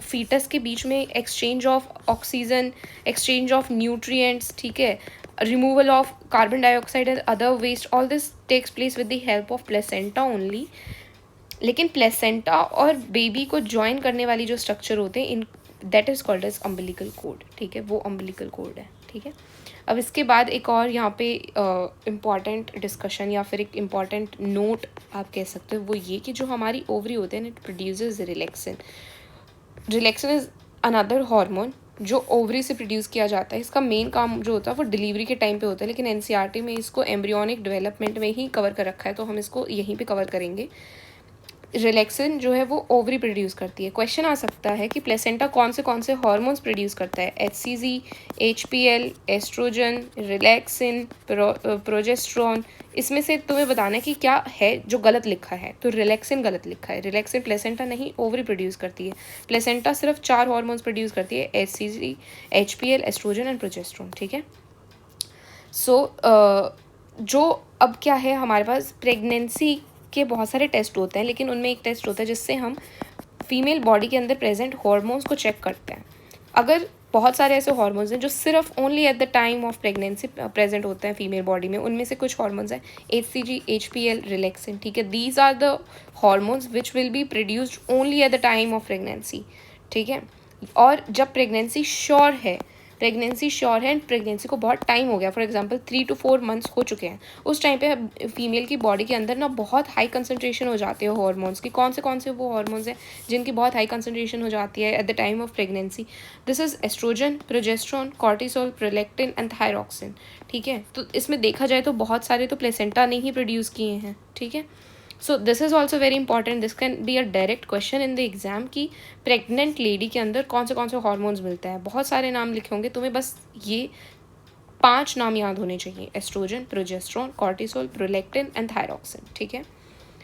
Speaker 1: फीटस के बीच में exchange of oxygen, exchange of nutrients, ठीक है, removal of carbon dioxide and other waste, all this takes place with the help of placenta only. लेकिन प्लेसेंटा और बेबी को ज्वाइन करने वाली जो स्ट्रक्चर होते हैं in that is called as umbilical cord, ठीक है, वो अम्बिलिकल कॉर्ड है, ठीक है। अब इसके बाद एक और यहाँ पे इम्पॉर्टेंट डिस्कशन या फिर एक इम्पॉर्टेंट नोट आप कह सकते हो, वो ये कि जो हमारी ओवरी होते हैं it produces relaxin. Relaxin is another hormone जो ओवरी से प्रोड्यूस किया जाता है। इसका मेन काम जो होता है वो डिलीवरी के टाइम पे होता है, लेकिन एनसीईआरटी में इसको एम्ब्रियोनिक डेवलपमेंट में ही कवर कर रखा है, तो हम इसको यहीं पे कवर करेंगे। रिलैक्सिन जो है वो ओवरी प्रोड्यूस करती है। क्वेश्चन आ सकता है कि प्लेसेंटा कौन से हार्मोन्स प्रोड्यूस करता है? HCG, HPL, estrogen, relaxin, progesterone. इसमें से तुम्हें बताना है कि क्या है जो गलत लिखा है। तो रिलैक्सिन गलत लिखा है। रिलैक्सिन प्लेसेंटा नहीं ओवरी प्रोड्यूस करती है। प्लेसेंटा सिर्फ 4 हार्मोन्स प्रोड्यूस करती है, HCG, HPL, estrogen and progesterone, ठीक है। सो जो अब क्या है हमारे पास प्रेगनेंसी के बहुत सारे टेस्ट होते हैं, लेकिन उनमें एक टेस्ट होता है जिससे हम फीमेल बॉडी के अंदर प्रेजेंट हार्मोन्स को चेक करते हैं। अगर बहुत सारे ऐसे हार्मोन्स हैं जो सिर्फ only at the time of pregnancy present होते हैं फीमेल बॉडी में, उनमें से कुछ हार्मोन्स हैं HCG, HPL, रिलैक्सिन, ठीक है। These are the hormones which will be produced only at the time of pregnancy, ठीक है। और जब प्रेगनेंसी श्योर है एंड प्रेगनेंसी को बहुत टाइम हो गया, फॉर एग्जांपल 3 to 4 मंथ्स हो चुके हैं, उस टाइम पे फीमेल की बॉडी के अंदर ना बहुत हाई कंसंट्रेशन हो जाती है हार्मोन्स की। कौन से वो हार्मोन्स हैं जिनकी बहुत हाई कंसंट्रेशन हो जाती है at the time of pregnancy? This is estrogen, progesterone, cortisol, prolactin and thyroxine, ठीक है। तो इसमें देखा जाए तो बहुत सारे तो प्लेसेंटा ने ही प्रोड्यूस किए हैं, ठीक है। So this is also very important, this can be a direct question in the exam कि प्रेग्नेंट लेडी के अंदर कौन से हार्मोन्स मिलते हैं। बहुत सारे नाम लिखे होंगे, तुम्हें बस ये 5 नाम याद होने चाहिए: estrogen, progesterone, cortisol, prolactin and thyroxine, ठीक है।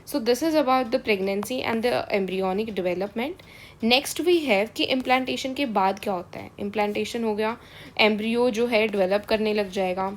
Speaker 1: So this is about the pregnancy and the embryonic development. Next we have कि इम्प्लांटेशन के बाद क्या होता है। इम्प्लांटेशन हो गया, एम्ब्रियो जो है डेवलप करने लग जाएगा।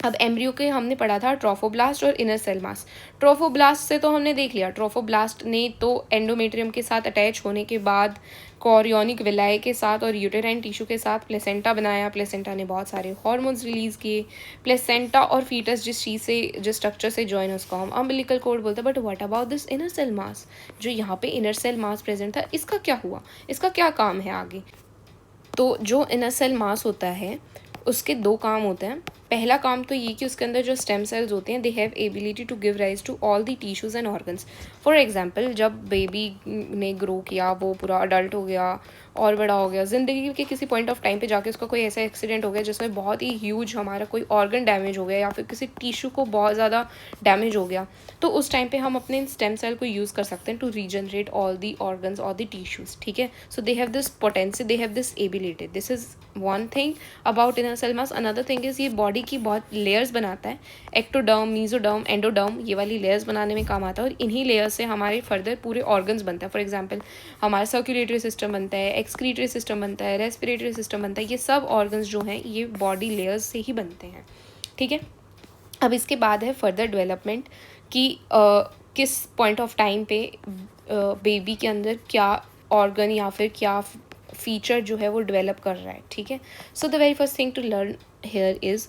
Speaker 1: अब एम्ब्रियो के हमने पढ़ा था ट्रोफोब्लास्ट और इनर सेल मास। ट्रोफोब्लास्ट से तो हमने देख लिया, ट्रोफोब्लास्ट ने तो एंडोमेट्रियम के साथ अटैच होने के बाद कोरियोनिक विलाय के साथ और यूटेराइन टिश्यू के साथ प्लेसेंटा बनाया। प्लेसेंटा ने बहुत सारे हार्मोन्स रिलीज़ किए। प्लेसेंटा और फीटस जिस चीज़ से, जिस स्ट्रक्चर से जॉइन है उसको हम अम्बिलिकल कॉर्ड बोलते हैं। But what about this inner cell mass? जो यहाँ पे इनर सेल मास प्रेजेंट था, इसका क्या हुआ? इसका क्या काम है आगे? तो जो इनर सेल मास होता है उसके 2 काम होते हैं। पहला काम तो ये कि उसके अंदर जो स्टेम सेल्स होते हैं they have ability to give rise to all the tissues and organs. For example जब बेबी ने ग्रो किया, वो पूरा अडल्ट हो गया और बड़ा हो गया, ज़िंदगी के किसी पॉइंट ऑफ टाइम पे जाके उसका कोई ऐसा एक्सीडेंट हो गया जिसमें बहुत ही ह्यूज हमारा कोई ऑर्गन डैमेज हो गया या फिर किसी टिश्यू को बहुत ज़्यादा डैमेज हो गया, तो उस टाइम पे हम अपने स्टेम सेल को यूज़ कर सकते हैं to regenerate all the organs और दी टिश्यूज़, ठीक है। So they have this potential, they have this ability. This is one thing about inner cell mass. Another thing is ये बॉडी की बहुत लेयर्स बनाता है, एक्टोडर्म, मीजोडर्म, एंडोडर्म, ये वाली लेयर्स बनाने में काम आता है और इन्हीं लेयर्स से हमारे फर्दर पूरे ऑर्गन्स बनते हैं। फॉर एग्जांपल हमारा सर्कुलेटरी सिस्टम बनता है, एक्सक्रीटरी सिस्टम बनता है, रेस्पिरेटरी सिस्टम बनता है। ये सब ऑर्गन्स जो हैं ये बॉडी लेयर्स से ही बनते हैं, ठीक है। अब इसके बाद है फर्दर डेवलपमेंट कि किस पॉइंट ऑफ टाइम पे बेबी के अंदर क्या ऑर्गन या फिर क्या फीचर जो है वो डेवलप कर रहा है, ठीक है। So the very first thing to learn here is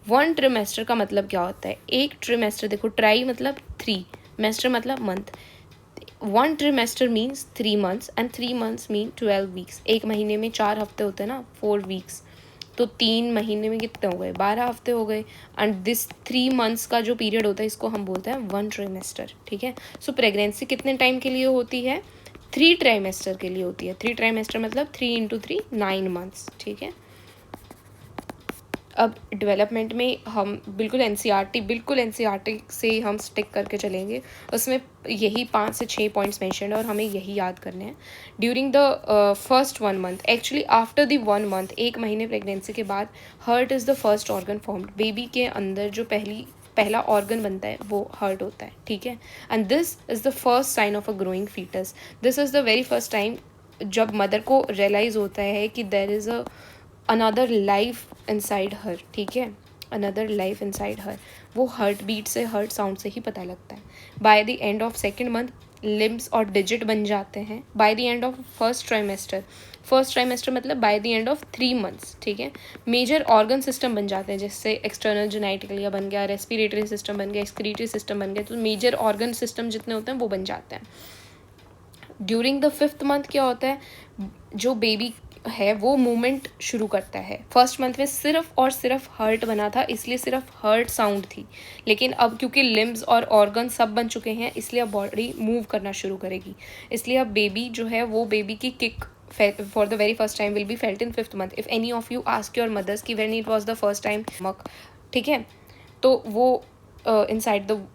Speaker 1: 1 trimester का मतलब क्या होता है। एक ट्रिमेस्टर, देखो ट्राई मतलब 3, मेस्टर मतलब month. 1 trimester means 3 months and 3 months mean 12 weeks। एक महीने में 4 हफ्ते होते हैं ना, 4 weeks, तो 3 महीने में कितने हो गए? 12 हफ्ते हो गए। एंड दिस 3 months का जो पीरियड होता है इसको हम बोलते हैं 1 ट्राइमेस्टर, ठीक है। सो प्रेगनेंसी कितने टाइम के लिए होती है? 3 ट्राइमेस्टर के लिए होती है। 3 ट्राइमेस्टर मतलब 3 into 3 9 months, ठीक है। अब डेवलपमेंट में हम बिल्कुल एनसीईआरटी से हम स्टिक करके चलेंगे, उसमें यही 5 से 6 पॉइंट्स मेंशन है और हमें यही याद करने हैं. During the first 1 month, actually after the 1 month, 1 महीने प्रेगनेंसी के बाद, heart is the first organ formed. Baby के अंदर जो पहला ऑर्गन बनता है वो हार्ट होता है, ठीक है. And this is the first sign of a growing foetus. This is the very first time जब मदर को रियलाइज़ होता है कि there is a another life inside her, ठीक है, अनदर लाइफ इनसाइड हर. वो हार्ट बीट से, heart sound से ही पता लगता है. By the end of second month limbs और डिजिट बन जाते हैं. By the end of first trimester मतलब by the end of 3 months, ठीक है, मेजर ऑर्गन सिस्टम बन जाते हैं, जैसे एक्सटर्नल जेनेटिकलिया बन गया, रेस्पिरेटरी सिस्टम बन गया, एक्सक्रीटरी सिस्टम बन गया. तो मेजर ऑर्गन सिस्टम जितने होते हैं वो बन जाते हैं. ड्यूरिंग द 5th मंथ क्या होता है, जो बेबी है वो मूवमेंट शुरू करता है. फर्स्ट मंथ में सिर्फ और सिर्फ हार्ट बना था, इसलिए सिर्फ हार्ट साउंड थी. लेकिन अब क्योंकि लिम्स और ऑर्गन सब बन चुके हैं, इसलिए अब बॉडी मूव करना शुरू करेगी. इसलिए अब बेबी जो है वो बेबी की kick for the very first time will be felt in 5th month. If any of you ask your mothers कि when it was the first time, ठीक है, तो वो inside the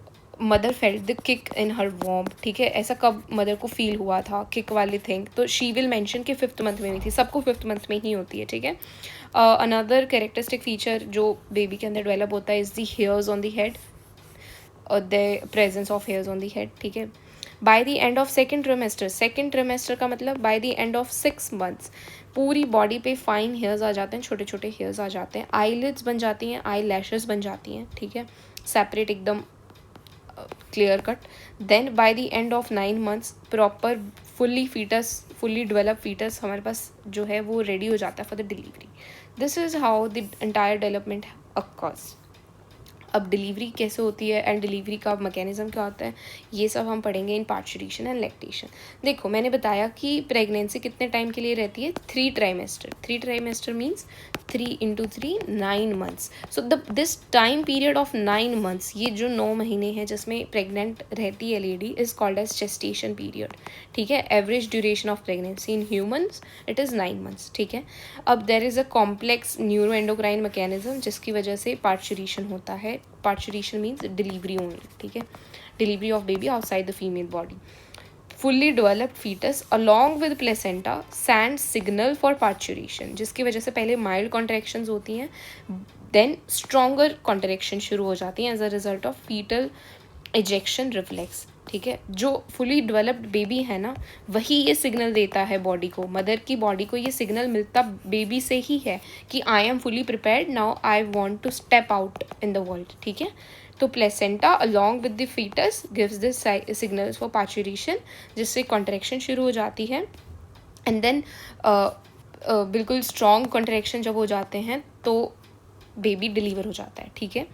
Speaker 1: mother felt the kick in her वॉर्म, ठीक है. ऐसा कब मदर को फील हुआ था किक वाली थिंग, तो शी विल मेंशन कि 5th मंथ में हुई थी. सबको 5th मंथ में ही होती है, ठीक है. अनदर कैरेक्टरिस्टिक फीचर जो बेबी के अंदर डेवलप होता है is the hairs on the head, और the presence of hairs on the head, ठीक है. By the end of second trimester का मतलब by the end of 6 months पूरी बॉडी पे फाइन हेयर्स आ जाते हैं, छोटे छोटे हेयर्स आ जाते हैं. आईलिड्स बन जाती हैं, आई लैशेस बन जाती हैं, ठीक है, सेपरेट एकदम clear cut. Then by the end of 9 months proper fully develop fetus हमारे पास जो है वो रेडी हो जाता है for the delivery. This is how the entire development occurs. अब डिलीवरी कैसे होती है एंड डिलीवरी का मैकेनिज्म क्या होता है, ये सब हम पढ़ेंगे इन पार्चुरेशन एंड लैक्टेशन. देखो मैंने बताया कि प्रेगनेंसी कितने टाइम के लिए रहती है, 3 trimester means 3 × 3 9 months. So this time period of 9 months, ये जो 9 महीने हैं जिसमें प्रेग्नेंट रहती है lady, is called as gestation period, ठीक है. Average duration of pregnancy in humans it is 9 months, ठीक है. अब there is a complex neuro endocrine mechanism जिसकी वजह से पार्चुरेशन होता है. पार्चुरेशन मीन्स डिलीवरी ओनली, ठीक है, delivery of baby outside the female body. Fully developed fetus along with placenta send signal for parturition, जिसकी वजह से पहले माइल्ड कॉन्ट्रैक्शंस होती हैं, देन स्ट्रॉन्गर कॉन्ट्रैक्शन शुरू हो जाती हैं as a result of fetal ejection reflex, ठीक है. जो फुली डेवलप्ड बेबी है ना, वही ये सिग्नल देता है बॉडी को, मदर की बॉडी को ये सिग्नल मिलता बेबी से ही है कि I am fully prepared, now I want to step out in the world, ठीक है. तो placenta along with the fetus gives this signals for parturition, जिससे कॉन्ट्रैक्शन शुरू हो जाती है. एंड देन बिल्कुल स्ट्रॉन्ग कॉन्ट्रैक्शन जब हो जाते हैं तो बेबी डिलीवर हो जाता है, ठीक है.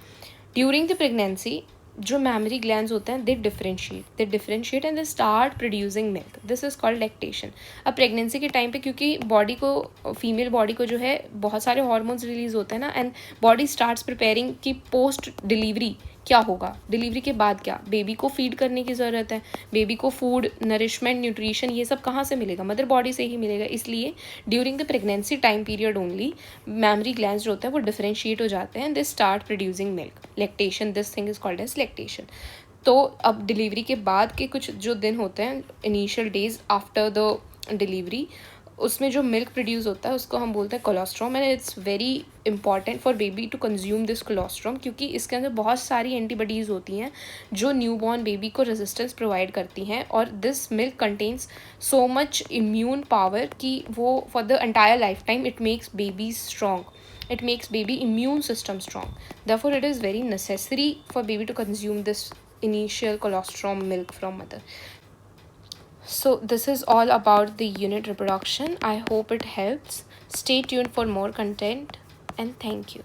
Speaker 1: ड्यूरिंग द प्रेगनेंसी जो मैमरी ग्लैंड्स होते हैं they differentiate and they start producing milk. This is called lactation. अब प्रेगनेंसी के टाइम पे क्योंकि बॉडी को, फीमेल बॉडी को जो है बहुत सारे हार्मोन्स रिलीज होते हैं ना, एंड बॉडी स्टार्ट्स प्रिपेयरिंग कि पोस्ट डिलीवरी क्या होगा, डिलीवरी के बाद क्या, बेबी को फीड करने की ज़रूरत है. बेबी को फूड, नरिशमेंट, न्यूट्रिशन ये सब कहाँ से मिलेगा, मदर बॉडी से ही मिलेगा. इसलिए during the pregnancy time period only mammary glands जो होते हैं वो डिफरेंशिएट हो जाते हैं, they start producing milk. Lactation, this thing is called as lactation. तो अब डिलीवरी के बाद के कुछ जो दिन होते हैं, initial days after the delivery, उसमें जो मिल्क प्रोड्यूस होता है उसको हम बोलते हैं colostrum. And it's very important for baby to consume this colostrum, क्योंकि इसके अंदर बहुत सारी एंटीबॉडीज़ होती हैं जो न्यूबॉर्न बेबी को रेजिस्टेंस प्रोवाइड करती हैं. और this milk contains so much immune power कि वो for the entire life time it makes baby strong, it makes baby immune system strong. Therefore it is very necessary for baby to consume this initial colostrum milk from mother. So this is all about the unit reproduction. I hope it helps. Stay tuned for more content and thank you.